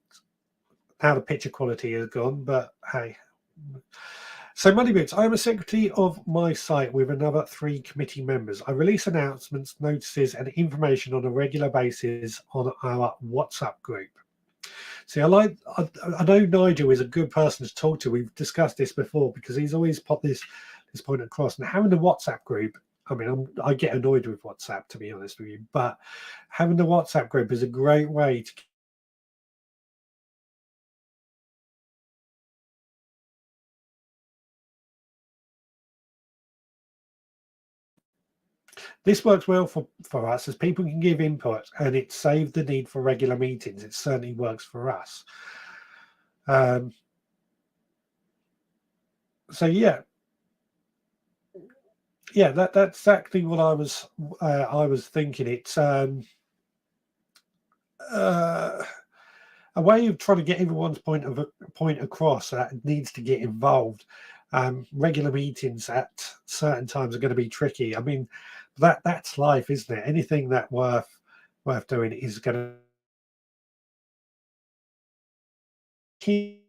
how the picture quality has gone, but hey. So Money Boots, I am a secretary of my site with another 3 committee members. I release announcements, notices and information on a regular basis on our WhatsApp group. See, I know Nigel is a good person to talk to. We've discussed this before because he's always put this point across. And having a WhatsApp group, I mean, I get annoyed with WhatsApp, to be honest with you, but having the WhatsApp group is a great way to. This works well for us as people can give input and it saved the need for regular meetings. It certainly works for us. So yeah, that's exactly what I was thinking. It's a way of trying to get everyone's point across that needs to get involved. Regular meetings at certain times are going to be tricky. I mean, that's life, isn't it? Anything that worth doing is going to keep.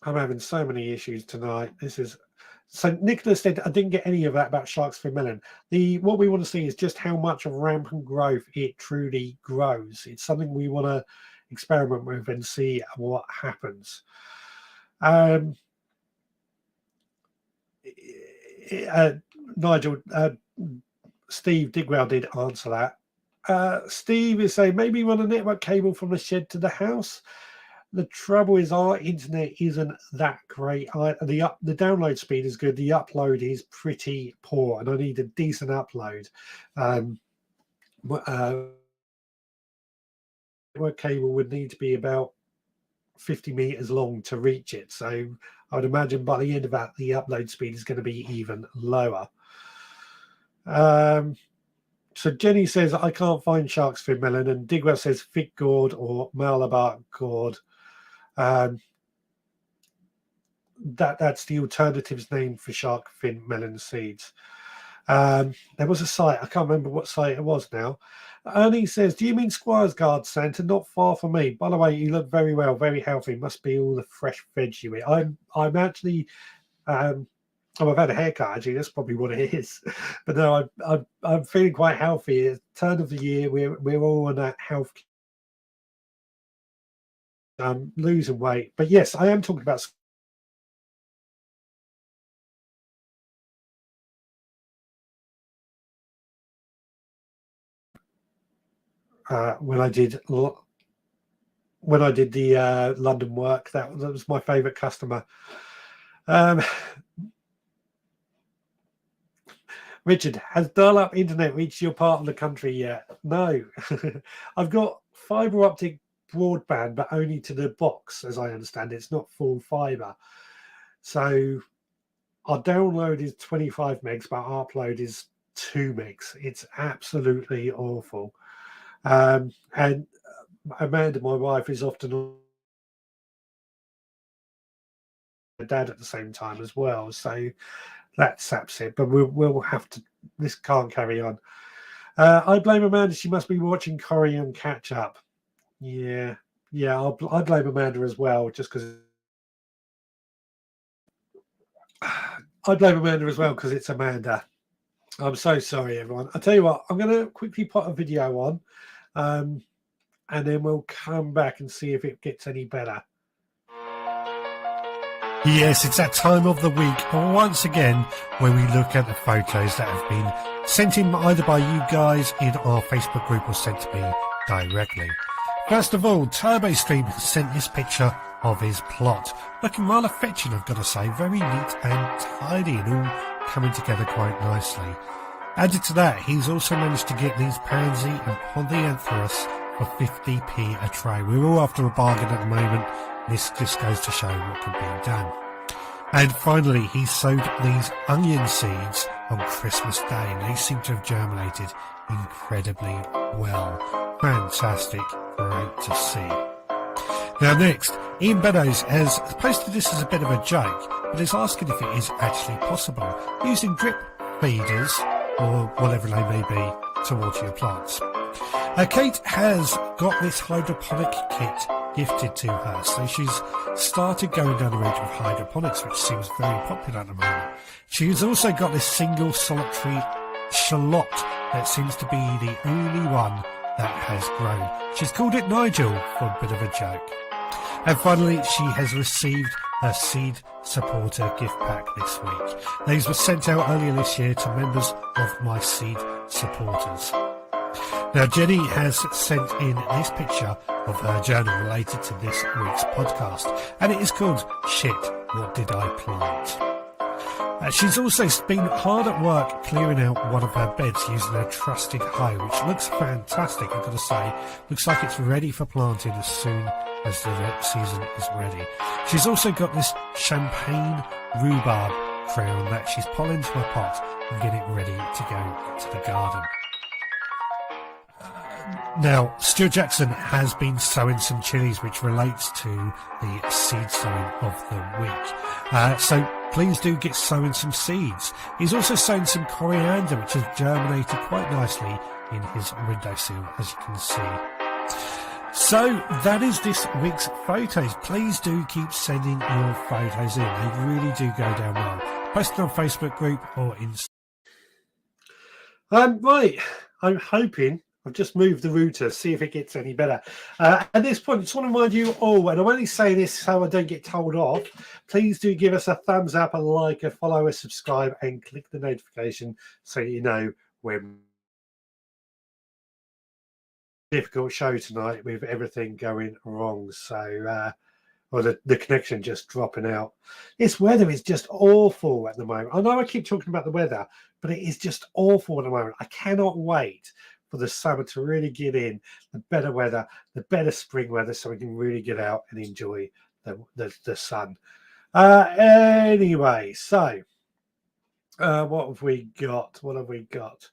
I'm having so many issues tonight. This is So Nicholas said, I didn't get any of that about sharks for melon. What we want to see is just how much of rampant growth it truly grows. It's something we want to experiment with and see what happens. Nigel, Steve Digwell did answer that. Steve is saying, maybe run a network cable from the shed to the house. The trouble is our internet isn't that great. The download speed is good. The upload is pretty poor, and I need a decent upload. Network cable would need to be about 50 meters long to reach it. So I would imagine by the end of that, the upload speed is going to be even lower. So Jenny says, I can't find shark's fin melon, and Digwell says fig gourd or Malabar gourd. That's the alternatives name for shark fin melon seeds. There was a site, I can't remember what site it was now. Ernie says, do you mean Squire's Guard, Santa? Not far from me. By the way, you look very well, very healthy. Must be all the fresh veg you eat. I'm actually I've had a haircut, actually. That's probably what it is. But no, I'm feeling quite healthy. At the turn of the year, we're all on that health. Losing weight. But yes, I am talking about when I did the London work. That was my favourite customer. Richard, has dial-up internet reached your part of the country yet? No. I've got fibre optic broadband, but only to the box, as I understand it. It's not full fibre. So our download is 25 megs, but our upload is 2 megs. It's absolutely awful. And Amanda, my wife, is often my dad at the same time as well. So that saps it. But we'll have to. This can't carry on. I blame Amanda. She must be watching Korean catch up. Yeah. I blame Amanda as well, just because. I blame Amanda as well because it's Amanda. I'm so sorry, everyone. I'll tell you what, I'm going to quickly put a video on, and then we'll come back and see if it gets any better. Yes, it's that time of the week, once again, where we look at the photos that have been sent in either by you guys in our Facebook group or sent to me directly. First of all, TurboStream has sent this picture of his plot. Looking rather fetching, I've got to say. Very neat and tidy and all coming together quite nicely. Added to that, he's also managed to get these pansy and polyanthrus for 50p a tray. We're all after a bargain at the moment. This just goes to show what can be done. And finally, he sowed these onion seeds on Christmas Day, and they seem to have germinated incredibly well. Fantastic. Great to see. Now next, Ian Beddoes has posted this as a bit of a joke, but is asking if it is actually possible using drip feeders or whatever they may be to water your plants. Kate has got this hydroponic kit gifted to her, so she's started going down the route of hydroponics, which seems very popular at the moment. She's also got this single solitary shallot that seems to be the only one that has grown. She's called it Nigel for a bit of a joke. And finally, she has received her Seed Supporter gift pack this week. These were sent out earlier this year to members of my Seed Supporters. Now, Jenny has sent in this picture of her journal related to this week's podcast, and it is called Shit, What Did I Plant? She's also been hard at work clearing out one of her beds using her trusted hoe, which looks fantastic, I've got to say. Looks like it's ready for planting as soon as the season is ready. She's also got this champagne rhubarb crown that she's put into a pot and getting it ready to go into the garden. Now, Stuart Jackson has been sowing some chilies, which relates to the seed sowing of the week. So please do get sowing some seeds. He's also sown some coriander, which has germinated quite nicely in his windowsill, as you can see. So that is this week's photos. Please do keep sending your photos in. They really do go down well. Post it on Facebook group or Insta. Right, I'm hoping I've just moved the router, see if it gets any better. At this point, I just want to remind you all, and I'm only saying this so I don't get told off, please do give us a thumbs up, a like, a follow, a subscribe, and click the notification so you know when. Difficult show tonight with everything going wrong, so or the connection just dropping out. This weather is just awful at the moment. I know I keep talking about the weather, but it is just awful at the moment. I cannot wait for the summer to really get in, the better weather, the better spring weather, so we can really get out and enjoy the sun. Anyway, so what have we got? What have we got?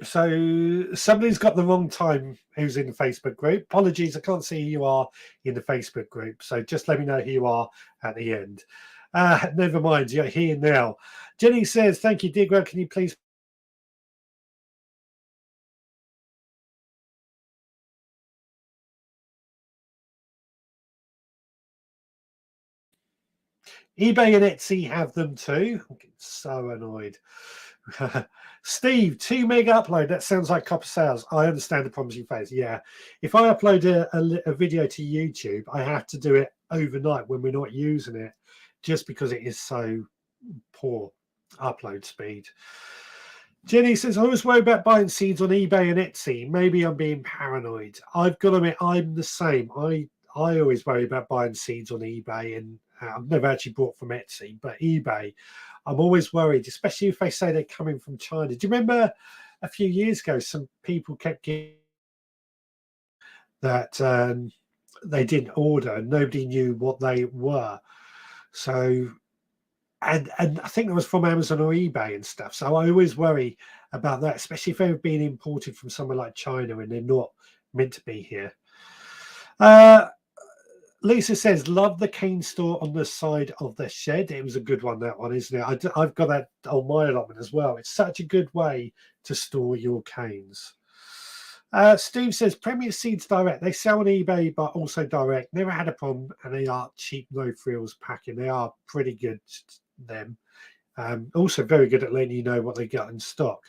So somebody's got the wrong time who's in the Facebook group. Apologies, I can't see who you are in the Facebook group. So just let me know who you are at the end. Never mind, you're here now. Jenny says, thank you, Digwell. Can you please... eBay and Etsy have them too. I'm getting so annoyed. Steve, 2 meg upload. That sounds like copper sales. I understand the problems you face. Yeah. If I upload a video to YouTube, I have to do it overnight when we're not using it, just because it is so poor upload speed. Jenny says, I always worry about buying seeds on eBay and Etsy. Maybe I'm being paranoid. I've got to admit, I'm the same. I always worry about buying seeds on eBay, and I've never actually bought from Etsy, but eBay, I'm always worried, especially if they say they're coming from China. Do you remember a few years ago, some people kept getting that they didn't order and nobody knew what they were? So, and I think it was from Amazon or eBay and stuff. So I always worry about that, especially if they're being imported from somewhere like China and they're not meant to be here. Lisa says, love the cane store on the side of the shed. It was a good one, that one, isn't it? I've got that on my allotment as well. It's such a good way to store your canes. Steve says, Premier Seeds Direct. They sell on eBay, but also direct. Never had a problem, and they are cheap, no frills packing. They are pretty good, them. Also very good at letting you know what they got in stock.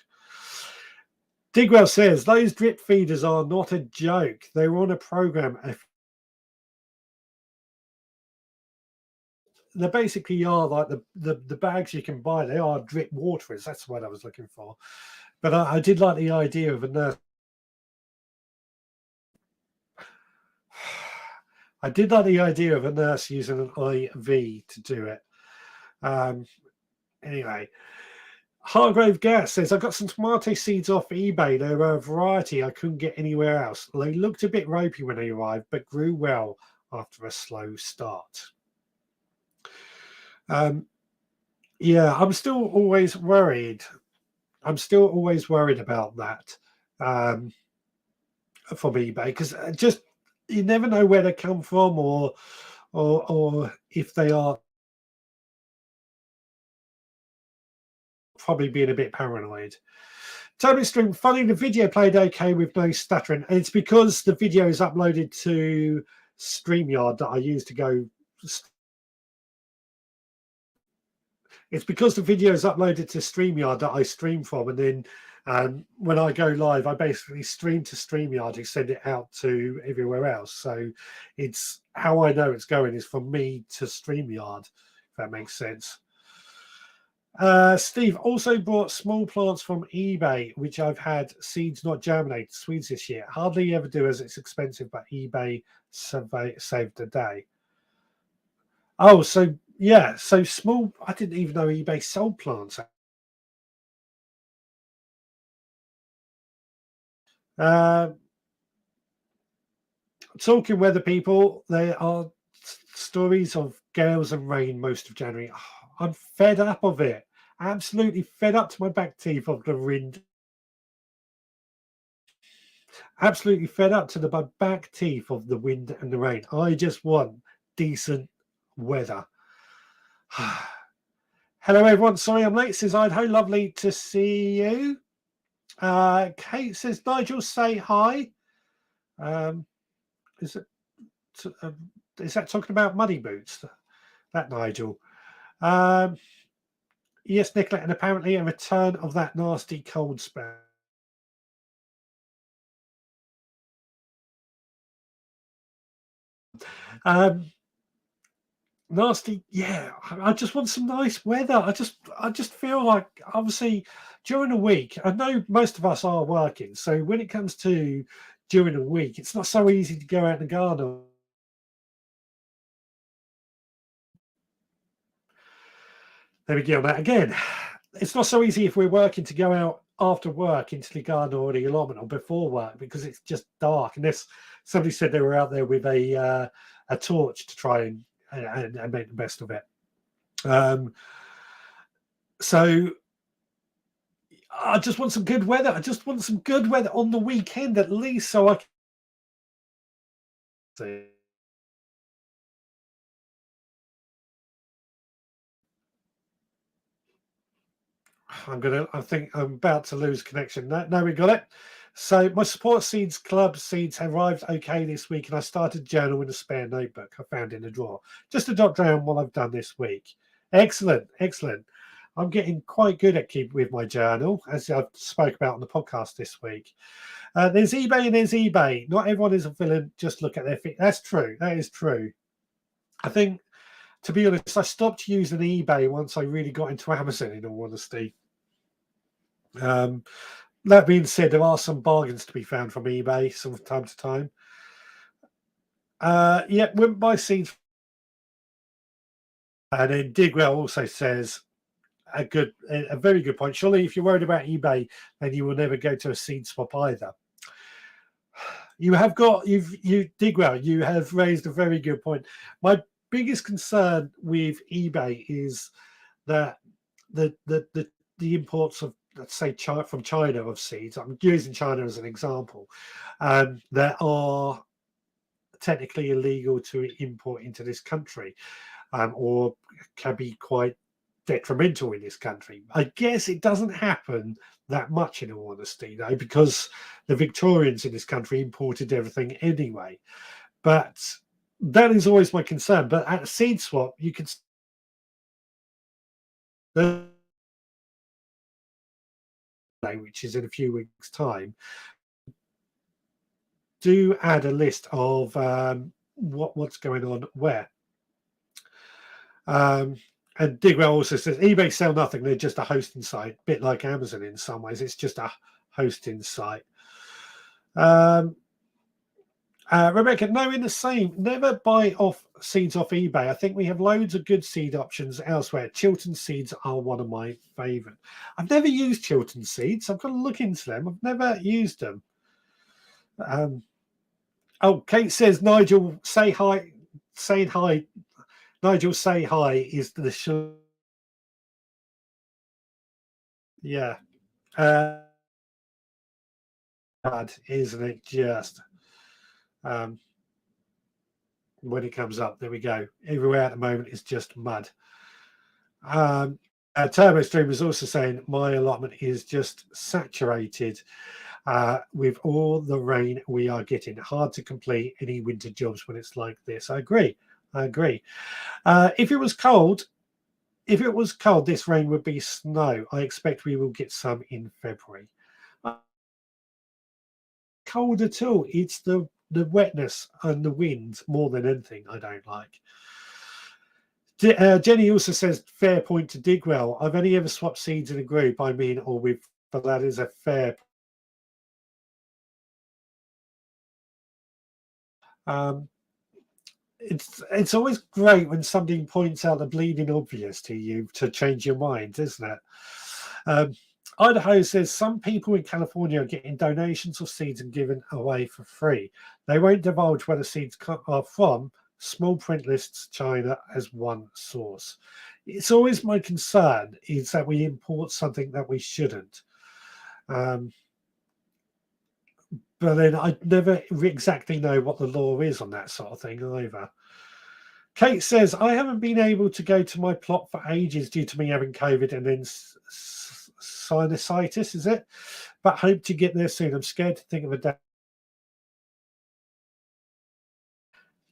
Digwell says, those drip feeders are not a joke. They were on a program. They basically are like the bags you can buy. They are drip waterers. That's what I was looking for. But I did like the idea of a nurse. I did like the idea of a nurse using an IV to do it. Anyway, Hargrave Gas says, I got some tomato seeds off eBay. There were a variety I couldn't get anywhere else. They looked a bit ropey when they arrived, but grew well after a slow start. Yeah, I'm still always worried. I'm still always worried about that from eBay, because just you never know where they come from, or if they are probably being a bit paranoid. Toby Stream, funny, the video played okay with no stuttering. And it's because the video is uploaded to StreamYard that I use to go. It's because the video is uploaded to StreamYard that I stream from, and then when I go live, I basically stream to StreamYard and send it out to everywhere else. So it's how I know it's going is from me to StreamYard, if that makes sense. Steve also bought small plants from eBay, which I've had seeds not germinate, Swedes this year. Hardly ever do, as it's expensive, but eBay saved the day. Oh, so yeah, so small. I didn't even know eBay sold plants. Talking weather, people, there are stories of gales and rain most of January. Oh, I'm fed up of it. Absolutely fed up to my back teeth of the wind. Absolutely fed up to the back teeth of the wind and the rain. I just want decent weather. Hello, everyone. Sorry I'm late. Says Idaho. Lovely to see you. Kate says, Nigel, say hi. Is that talking about muddy boots? that Nigel. Yes, Nicola, and apparently a return of that nasty cold spell. Nasty, yeah. I just want some nice weather. I just feel like, obviously, during the week, I know most of us are working, so when it comes to during the week, it's not so easy to go out in the garden. There we go. That again. It's not so easy if we're working to go out after work into the garden or the allotment or before work because it's just dark. Unless somebody said they were out there with a torch to try and make the best of it. So I just want some good weather. I just want some good weather on the weekend at least, so I can see. I think I'm about to lose connection. No, we got it. So my support seeds club seeds have arrived okay this week, and I started journal in a spare notebook I found in a drawer, just to jot down what I've done this week. Excellent, excellent. I'm getting quite good at keeping with my journal, as I spoke about on the podcast this week. There's eBay and there's eBay. Not everyone is a villain. Just look at their feet. That's true. That is true. I think, to be honest, I stopped using eBay once I really got into Amazon, in all honesty. That being said, there are some bargains to be found from eBay from time to time. Yeah, wouldn't buy seeds. And then Digwell also says a very good point. Surely, if you're worried about eBay, then you will never go to a seed swap either. You have got you Digwell. You have raised a very good point. My biggest concern with eBay is that the imports of, let's say, from China of seeds. I'm using China as an example. That are technically illegal to import into this country, or can be quite detrimental in this country. I guess it doesn't happen that much, in all honesty, though, because the Victorians in this country imported everything anyway. But that is always my concern. But at a seed swap, you can, which is in a few weeks' time, do add a list of what's going on where. And Digwell also says eBay sell nothing; they're just a hosting site, a bit like Amazon in some ways. It's just a hosting site. Rebecca, no, in the same. Never buy off seeds off eBay. I think we have loads of good seed options elsewhere. Chilton seeds are one of my favourite. I've never used Chilton seeds. I've got to look into them. I've never used them. Oh, Kate says, Nigel, say hi. Saying hi. Nigel, say hi is the show. Yeah. Bad, isn't it? Just when it comes up, there we go. Everywhere at the moment is just mud. Turbo Stream is also saying my allotment is just saturated with all the rain we are getting. Hard to complete any winter jobs when it's like this. I agree. If it was cold, this rain would be snow. I expect we will get some in February. Cold at all. It's the wetness and the wind more than anything I don't like. Jenny also says, fair point to Digwell. I've only ever swapped seeds in a group, or with, but that is a fair. It's always great when somebody points out the bleeding obvious to you to change your mind, isn't it? Idaho says some people in California are getting donations of seeds and given away for free. They won't divulge where the seeds are from. Small print lists China as one source. It's always my concern is that we import something that we shouldn't. But then I never exactly know what the law is on that sort of thing either. Kate says, I haven't been able to go to my plot for ages due to me having COVID and then sinusitis, is it? But hope to get there soon. I'm scared to think of a day.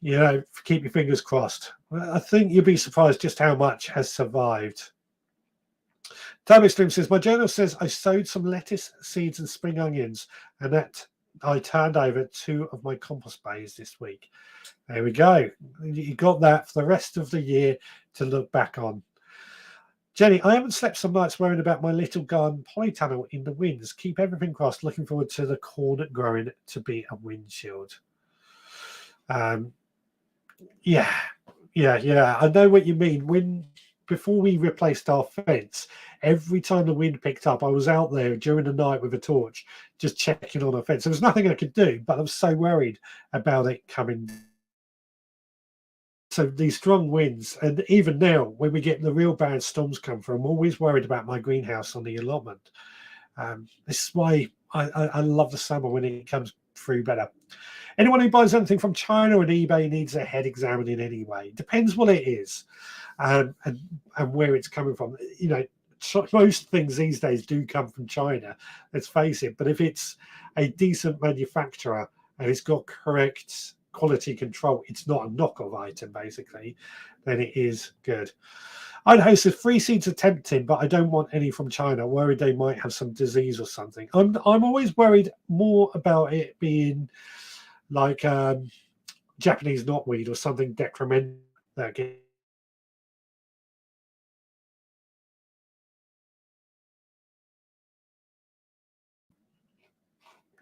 You know, keep your fingers crossed. I think you'll be surprised just how much has survived. Tommy Stream says, my journal says I sowed some lettuce, seeds, and spring onions, and that I turned over 2 of my compost bays this week. There we go. You got that for the rest of the year to look back on. Jenny, I haven't slept some nights worrying about my little garden polytunnel in the winds. Keep everything crossed. Looking forward to the corn growing to be a windshield. Yeah. I know what you mean. Before we replaced our fence, every time the wind picked up, I was out there during the night with a torch, just checking on our fence. There was nothing I could do, but I was so worried about it coming. So these strong winds, and even now, when we get the real bad storms come through, I'm always worried about my greenhouse on the allotment. This is why I love the summer when it comes through better. Anyone who buys anything from China or eBay needs their head examining anyway. Depends what it is, and where it's coming from. You know, most things these days do come from China. Let's face it. But if it's a decent manufacturer and it's got correct quality control, it's not a knockoff item basically, then it is good. Idaho says free seeds are tempting, but I don't want any from China. Worried they might have some disease or something. I'm always worried more about it being like Japanese knotweed or something detrimental. That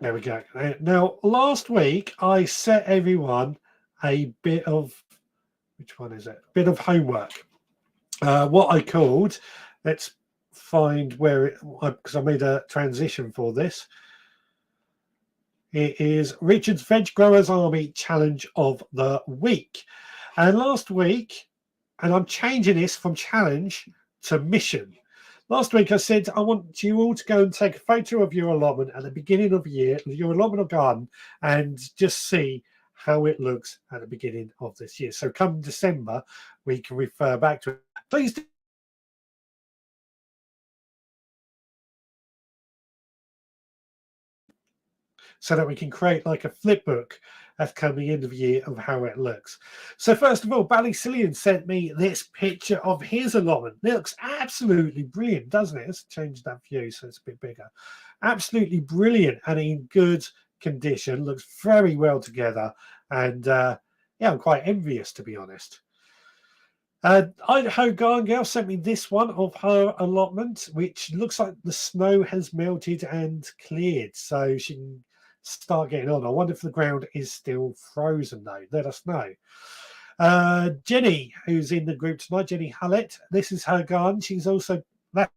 there we go. Now, last week I set everyone a bit of, which one is it? A bit of homework. What I called, let's find where it, because I made a transition for this. It is Richard's Veg Growers Army Challenge of the Week. And last week, and I'm changing this from challenge to mission. Last week I said I want you all to go and take a photo of your allotment at the beginning of the year, your allotment or garden, and just see how it looks at the beginning of this year. So come December, we can refer back to it. Please do. So that we can create like a flip book at coming end of year of how it looks. So first of all, Ballycillian sent me this picture of his allotment. It looks absolutely brilliant, doesn't it? Let's change that view so it's a bit bigger. Absolutely brilliant and in good condition. Looks very well together. And yeah, I'm quite envious, to be honest. Idaho Garden Girl sent me this one of her allotment, which looks like the snow has melted and cleared, so she can start getting on. I wonder if the ground is still frozen, though. Let us know. Jenny, who's in the group tonight, Jenny Hullett, this is her garden. She's also that.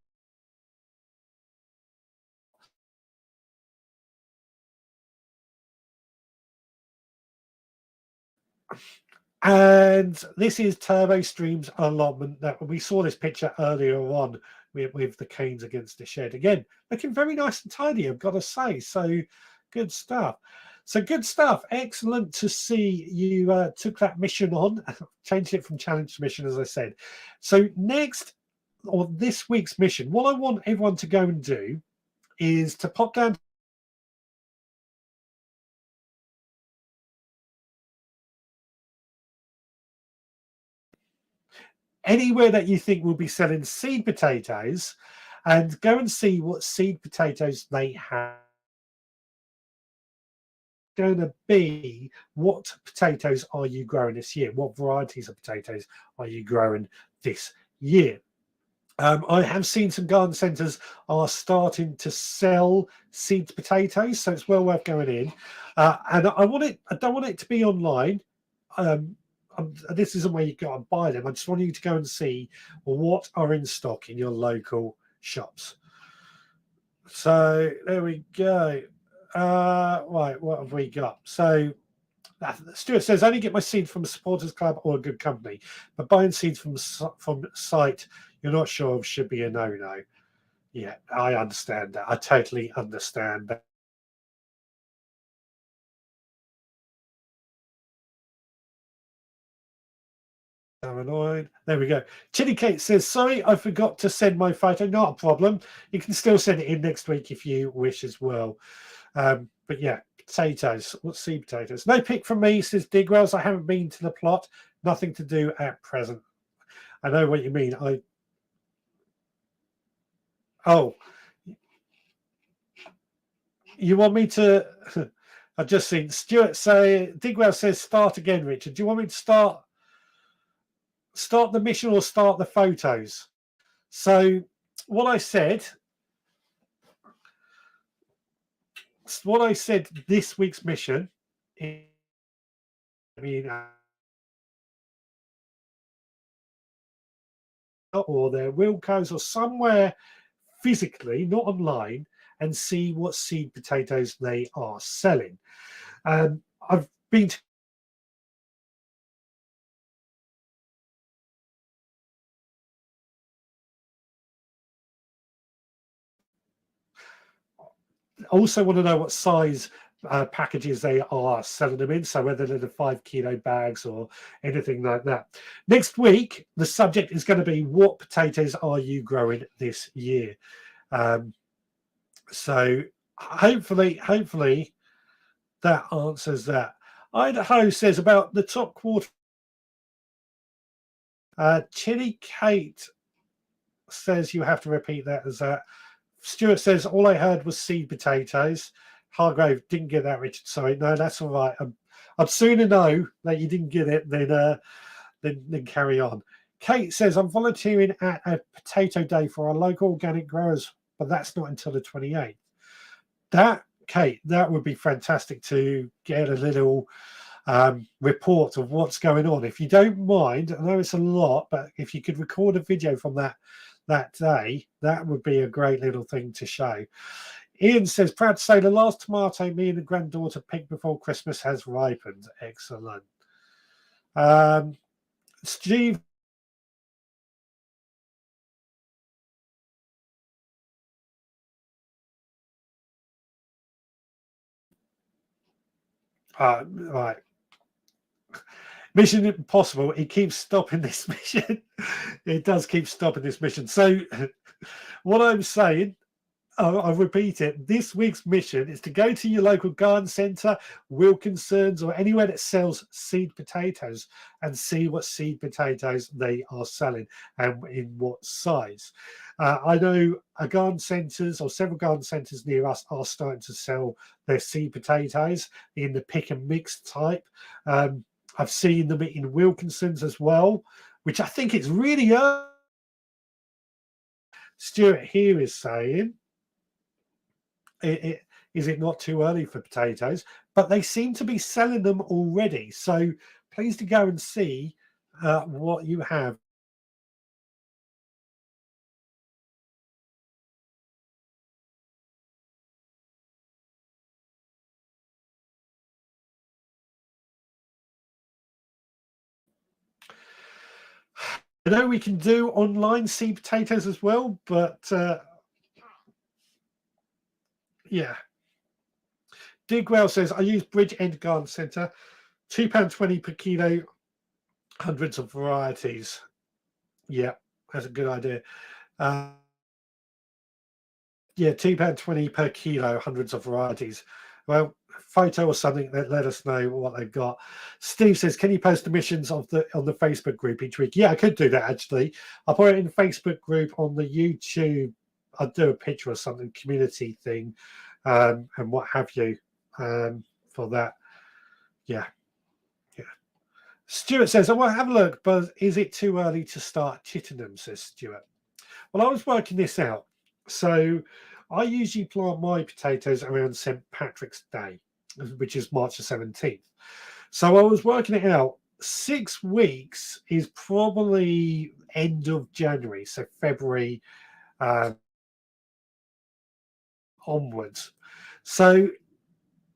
And this is Turbo Stream's allotment. That we saw this picture earlier on with the canes against the shed. Again, looking very nice and tidy, I've got to say. So good stuff. So good stuff. Excellent to see you took that mission on, changed it from challenge to mission, as I said. So next, or this week's mission, what I want everyone to go and do is to pop down anywhere that you think will be selling seed potatoes and go and see what seed potatoes they have. Going to be what potatoes are you growing this year? What varieties of potatoes are you growing this year? I have seen some garden centres are starting to sell seed potatoes, so it's well worth going in. And I don't want it to be online. This isn't where you go and buy them. I just want you to go and see what are in stock in your local shops. So there we go. Right, what have we got? So Stuart says, only get my seed from a supporters club or a good company, but buying seeds from site you're not sure of should be a no-no. Yeah, I understand that. I totally understand that. There we go. Chitty Kate says, sorry, I forgot to send my photo. Not a problem. You can still send it in next week if you wish as well. But yeah, potatoes. What seed potatoes? No pick from me, says Digwells. I haven't been to the plot. Nothing to do at present. I know what you mean. Oh, you want me to? I've just seen Stuart say. Digwell says, "Start again, Richard." Do you want me to start the mission or start the photos? So, what I said this week's mission. I mean, or their Wilco's or somewhere physically, not online, and see what seed potatoes they are selling. I've been to also want to know what size packages they are selling them in, so whether they're the 5 kilo bags or anything like that. Next week, the subject is going to be what potatoes are you growing this year? So hopefully that answers that. Idaho says about the top quarter. Chili Kate says you have to repeat that as that. Stuart says all I heard was seed potatoes. Hargrave didn't get that, Richard. Sorry, no, that's all right. I'd sooner know that you didn't get it than carry on. Kate says I'm volunteering at a potato day for our local organic growers, but that's not until the 28th. Kate, that would be fantastic to get a little report of what's going on. If you don't mind, I know it's a lot, but if you could record a video from that day, that would be a great little thing to show. Ian says, proud to say the last tomato me and the granddaughter picked before Christmas has ripened. Excellent. Steve. Right. Mission Impossible. It keeps stopping this mission. It does keep stopping this mission. So what I'm saying, I'll repeat it. This week's mission is to go to your local garden centre, Wilkinson's, or anywhere that sells seed potatoes and see what seed potatoes they are selling and in what size. I know garden centres or several garden centres near us are starting to sell their seed potatoes in the pick and mix type. I've seen them in Wilkinson's as well, which I think it's really early. Stuart here is saying, is it not too early for potatoes? But they seem to be selling them already. So please to go and see what you have. I know we can do online seed potatoes as well, but yeah. Digwell says, I use Bridge End Garden Centre, £2.20 per kilo, hundreds of varieties. Yeah, that's a good idea. Yeah, £2.20 per kilo, hundreds of varieties. Well, photo or something that let us know what they've got. Steve says, "Can you post emissions on the Facebook group each week?" Yeah, I could do that actually. I'll put it in the Facebook group on the YouTube. I'll do a picture or something, community thing, and what have you for that. Yeah, yeah. Stuart says, "I want to have a look, but is it too early to start Chittenham?" Says Stuart. Well, I was working this out. So I usually plant my potatoes around St. Patrick's Day, which is March the 17th. So I was working it out. 6 weeks is probably end of January, so February onwards. So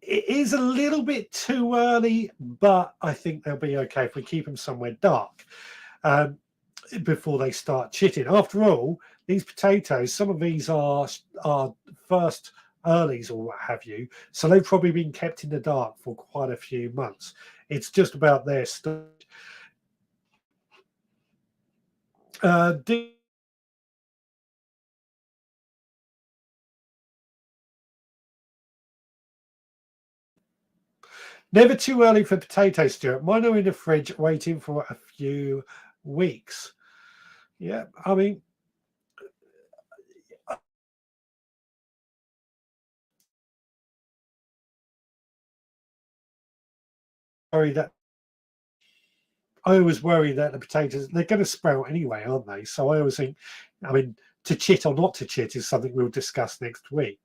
it is a little bit too early, but I think they'll be okay if we keep them somewhere dark. Before they start chitting. After all, these potatoes, some of these are first earlies or what have you, so they've probably been kept in the dark for quite a few months. It's just about their stage. Never too early for potatoes, Stuart. Mine are in the fridge waiting for a few weeks. Yeah, I mean, worry that I always worry that the potatoes, they're going to sprout anyway, aren't they? So I always think, I mean, to chit or not to chit is something we'll discuss next week.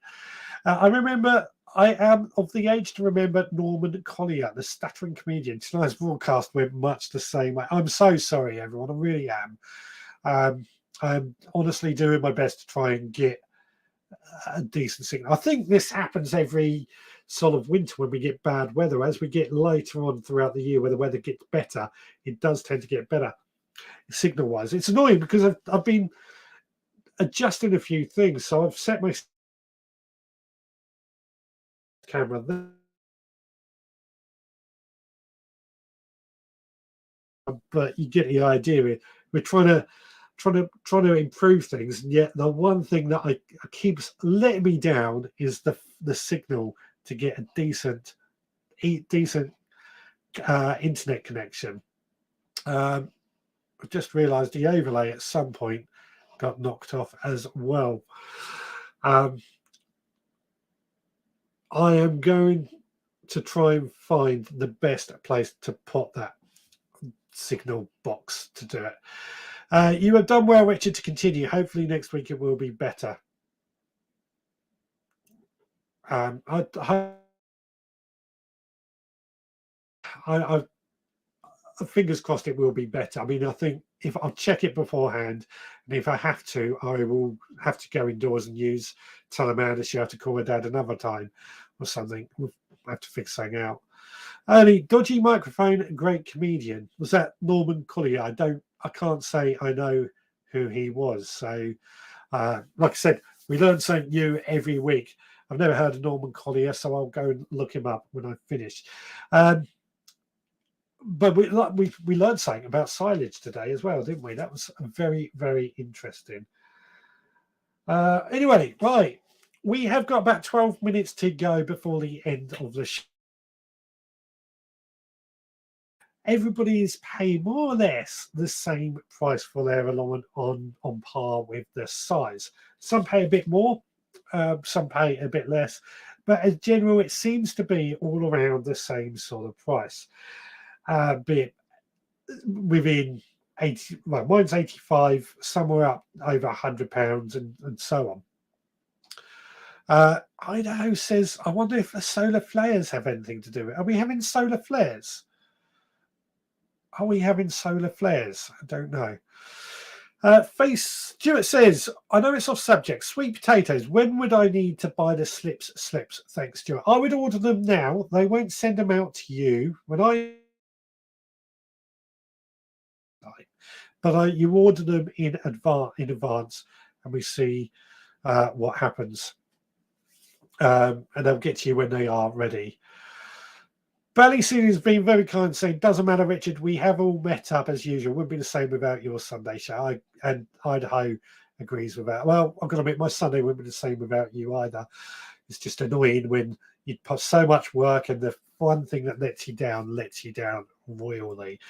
I remember, I am of the age to remember Norman Collier, the stuttering comedian. Tonight's broadcast went much the same way. I'm so sorry, everyone. I really am. I'm honestly doing my best to try and get a decent signal. I think this happens every sort of winter when we get bad weather. As we get later on throughout the year, where the weather gets better, it does tend to get better signal wise. It's annoying because I've been adjusting a few things. So I've set my camera there, but you get the idea. We're trying to improve things, and yet the one thing that I keeps letting me down is the signal to get a decent internet connection. I've just realised the overlay at some point got knocked off as well. I am going to try and find the best place to put that signal box to do it. You have done well, Richard, to continue. Hopefully next week it will be better. I fingers crossed it will be better. I mean, I think if I'll check it beforehand, and if I have to, I will have to go indoors and tell Amanda she have to call her dad another time or something. We'll have to figure something out. Early dodgy microphone, great comedian. Was that Norman Collier? I can't say I know who he was. So, like I said, we learn something new every week. I've never heard of Norman Collier, so I'll go and look him up when I finish. But we learned something about silage today as well, didn't we? That was very, very interesting. Anyway, right. We have got about 12 minutes to go before the end of the show. Everybody is paying more or less the same price for their allotment on par with the size. Some pay a bit more, some pay a bit less, but as general, it seems to be all around the same sort of price. Be it within 80, well, mine's 85, somewhere up over £100 and so on. Idaho says, I wonder if the solar flares have anything to do with it. Are we having solar flares? Are we having solar flares? I don't know. Face Stuart says, I know it's off subject. Sweet potatoes. When would I need to buy the slips? Thanks, Stuart. I would order them now. They won't send them out to you. But you order them in advance, and we see what happens. And they'll get to you when they are ready. Ballyseed has been very kind, saying, doesn't matter, Richard, we have all met up as usual. Wouldn't be the same without your Sunday show. And Idaho agrees with that. Well, I've got to admit, my Sunday wouldn't be the same without you either. It's just annoying when you put so much work and the one thing that lets you down royally.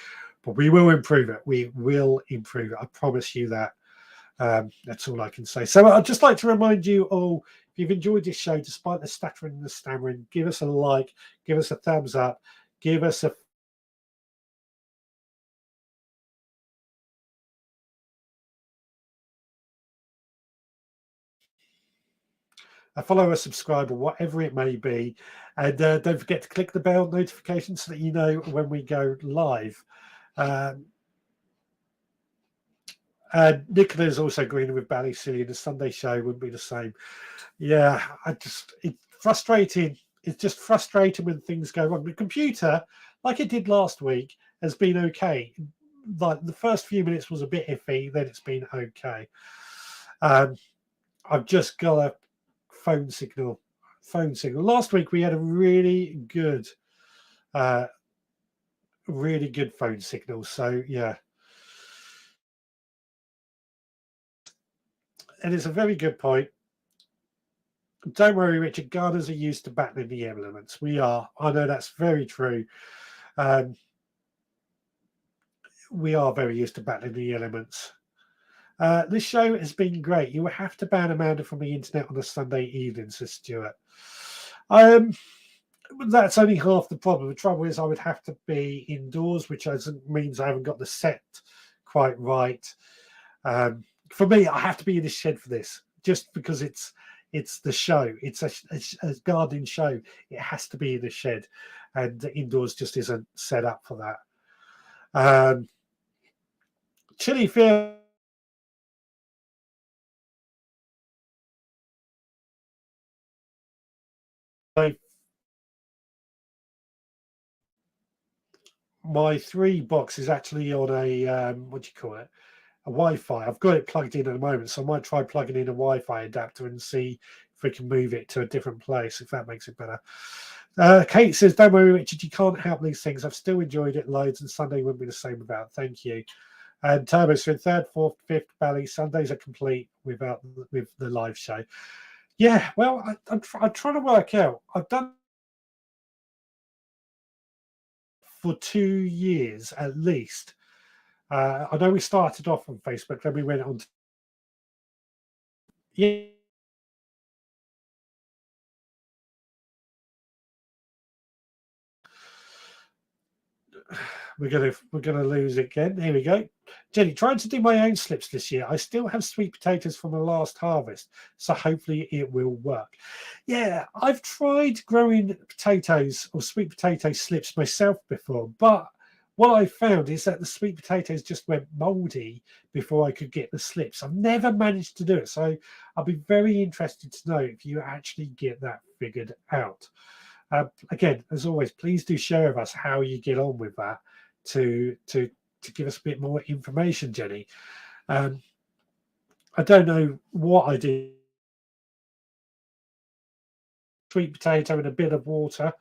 But we will improve it. We will improve it. I promise you that. That's all I can say. So I'd just like to remind you all, if you've enjoyed this show, despite the stuttering and the stammering, give us a like, give us a thumbs up, give us a follow, a subscribe, or whatever it may be. And don't forget to click the bell notification so that you know when we go live. Nicola's also agreeing with Ballysilly. The Sunday show wouldn't be the same. Yeah, it's frustrating. It's just frustrating when things go wrong. The computer, like it did last week, has been okay. Like the first few minutes was a bit iffy, then it's been okay. I've just got a phone signal. Last week we had a really good phone signal. So yeah. And it's a very good point. Don't worry, Richard. Gardeners are used to battling the elements. We are. I know that's very true. Um, we are very used to battling the elements. This show has been great. You will have to ban Amanda from the internet on a Sunday evening, says Stuart. That's only half the problem. The trouble is I would have to be indoors, which means I haven't got the set quite right. For me, I have to be in the shed for this, just because it's the show. It's a gardening show. It has to be in the shed, and indoors just isn't set up for that. Chili Fear. My 3 box is actually on a what do you call it? A Wi-Fi. I've got it plugged in at the moment, so I might try plugging in a Wi-Fi adapter and see if we can move it to a different place, if that makes it better. Kate says, "Don't worry, Richard. You can't help these things. I've still enjoyed it loads, and Sunday wouldn't be the same without. Thank you." And Turbo said, "Third, fourth, fifth, Bally Sundays are complete with the live show." Yeah, well, I'm trying to work out. I've done for 2 years at least. I know we started off on Facebook, then we went on to, yeah. We're gonna lose it again. Here we go. Jenny, trying to do my own slips this year. I still have sweet potatoes from the last harvest, so hopefully it will work. Yeah, I've tried growing potatoes or sweet potato slips myself before, but what I found is that the sweet potatoes just went moldy before I could get the slips. I've never managed to do it, so I'll be very interested to know if you actually get that figured out. Again, as always, please do share with us how you get on with that to give us a bit more information, Jenny. I don't know what I did. Sweet potato in a bit of water,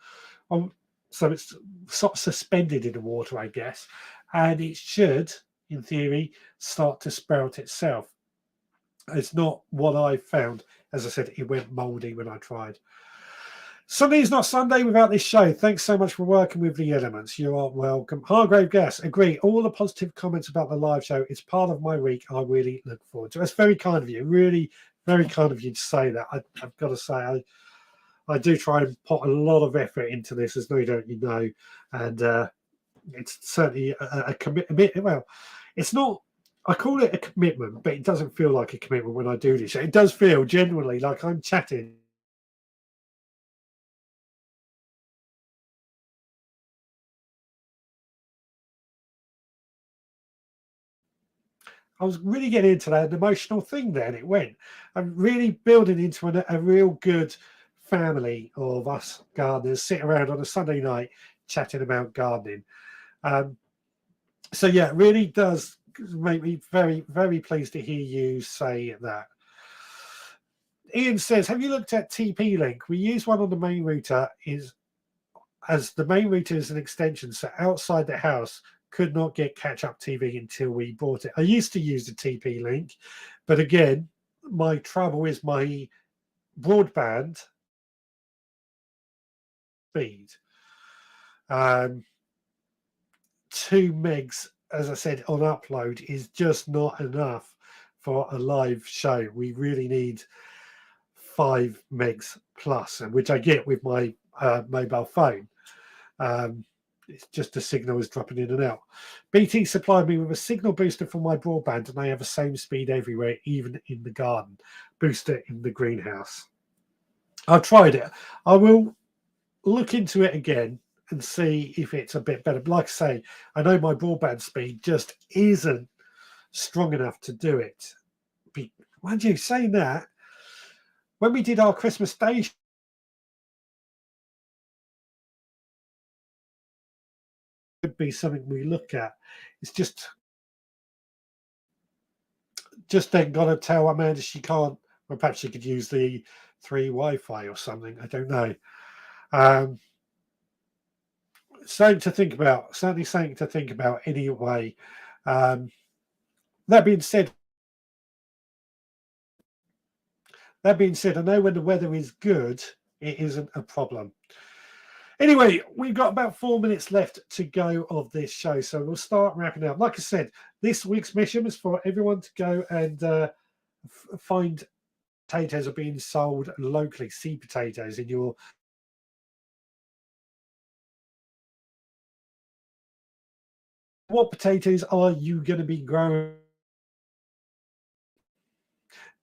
so it's sort of suspended in the water, I guess, and it should, in theory, start to sprout itself. It's not what I found. As I said, it went mouldy when I tried. Sunday is not Sunday without this show. Thanks so much for working with the elements. You are welcome. Hargrave Gas, agree. All the positive comments about the live show. It's part of my week. I really look forward to it. That's very kind of you. Really, very kind of you to say that. I've got to say, I do try and put a lot of effort into this, as no doubt you know. And it's certainly a commitment. Well, it's not. I call it a commitment, but it doesn't feel like a commitment when I do this. It does feel genuinely like I'm chatting. I was really getting into that emotional thing then. It went. I'm really building into a real good family of us gardeners sitting around on a Sunday night chatting about gardening. So yeah, it really does make me very, very pleased to hear you say that. Ian says, "Have you looked at TP Link? We use one on the main router as the main router is an extension, so outside the house could not get catch-up TV until we bought it. I used to use the TP Link, but again, my trouble is my broadband speed. 2 megs, as I said, on upload is just not enough for a live show. We really need 5 megs plus, and which I get with my mobile phone. It's just the signal is dropping in and out. BT supplied me with a signal booster for my broadband, and they have the same speed everywhere, even in the garden. Booster in the greenhouse. I've tried it. I will look into it again and see if it's a bit better. But like I say, I know my broadband speed just isn't strong enough to do it. Mind you, saying that, when we did our Christmas Day, could be something we look at. It's just then got to tell Amanda she can't. Well, perhaps she could use the 3 Wi-Fi or something. I don't know. Something to think about. Certainly something to think about anyway. That being said, That being said, I know when the weather is good, it isn't a problem. Anyway, we've got about 4 minutes left to go of this show, so we'll start wrapping up. Like I said, this week's mission is for everyone to go and find potatoes are being sold locally, seed potatoes in your what potatoes are you going to be growing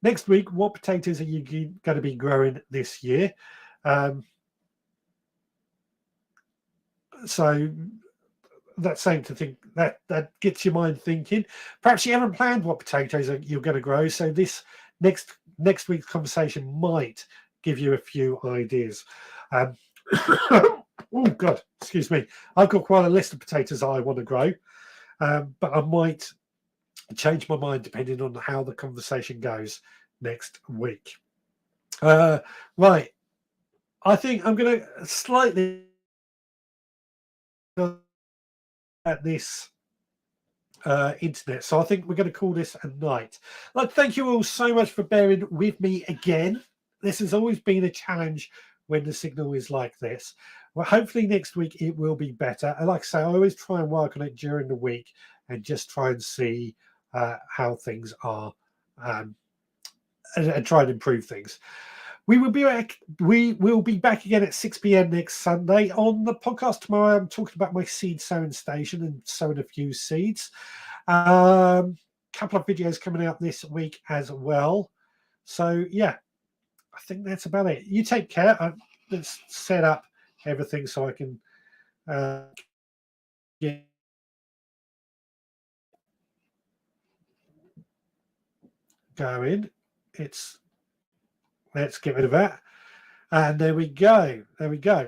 next week? What potatoes are you going to be growing this year? So that's something to think that gets your mind thinking. Perhaps you haven't planned what potatoes you're going to grow, so this next week's conversation might give you a few ideas. Oh God, excuse me. I've got quite a list of potatoes I want to grow, but I might change my mind depending on how the conversation goes next week. Right, I think I'm going to slightly at this internet, so I think we're going to call this a night. Like, thank you all so much for bearing with me again. This has always been a challenge when the signal is like this. Well, hopefully next week it will be better. And like I say, I always try and work on it during the week and just try and see how things are and try and improve things. We will be back again at 6 p.m. next Sunday. On the podcast tomorrow, I'm talking about my seed sowing station and sowing a few seeds. Couple of videos coming out this week as well. So yeah, I think that's about it. You take care. Let's set up everything so I can get going. Let's get rid of that. And there we go.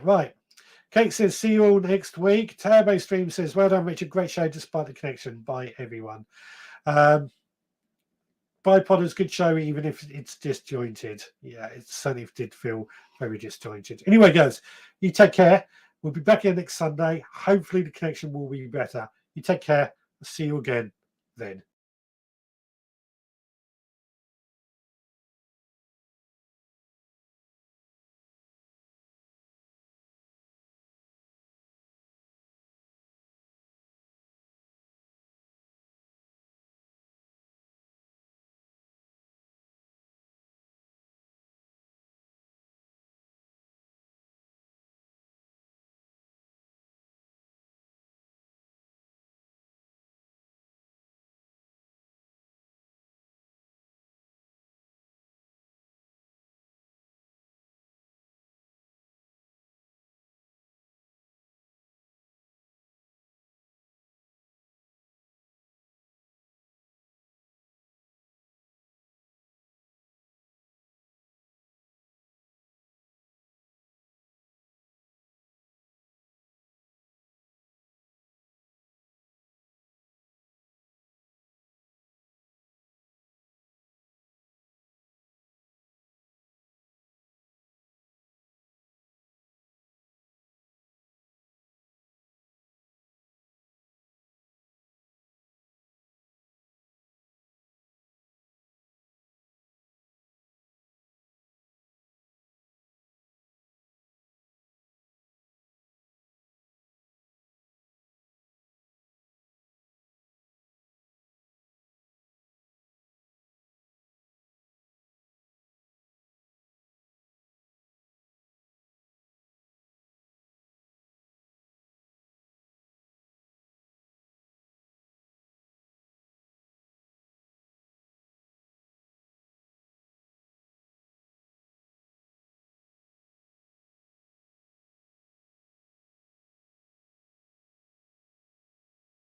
Right. Kate says, see you all next week. Turbo Stream says, well done, Richard. Great show despite the connection. Bye, everyone. Bye, Podders. Good show, even if it's disjointed. Yeah, it certainly did feel very disjointed. Anyway, guys, you take care. We'll be back here next Sunday. Hopefully the connection will be better. You take care. I'll see you again then.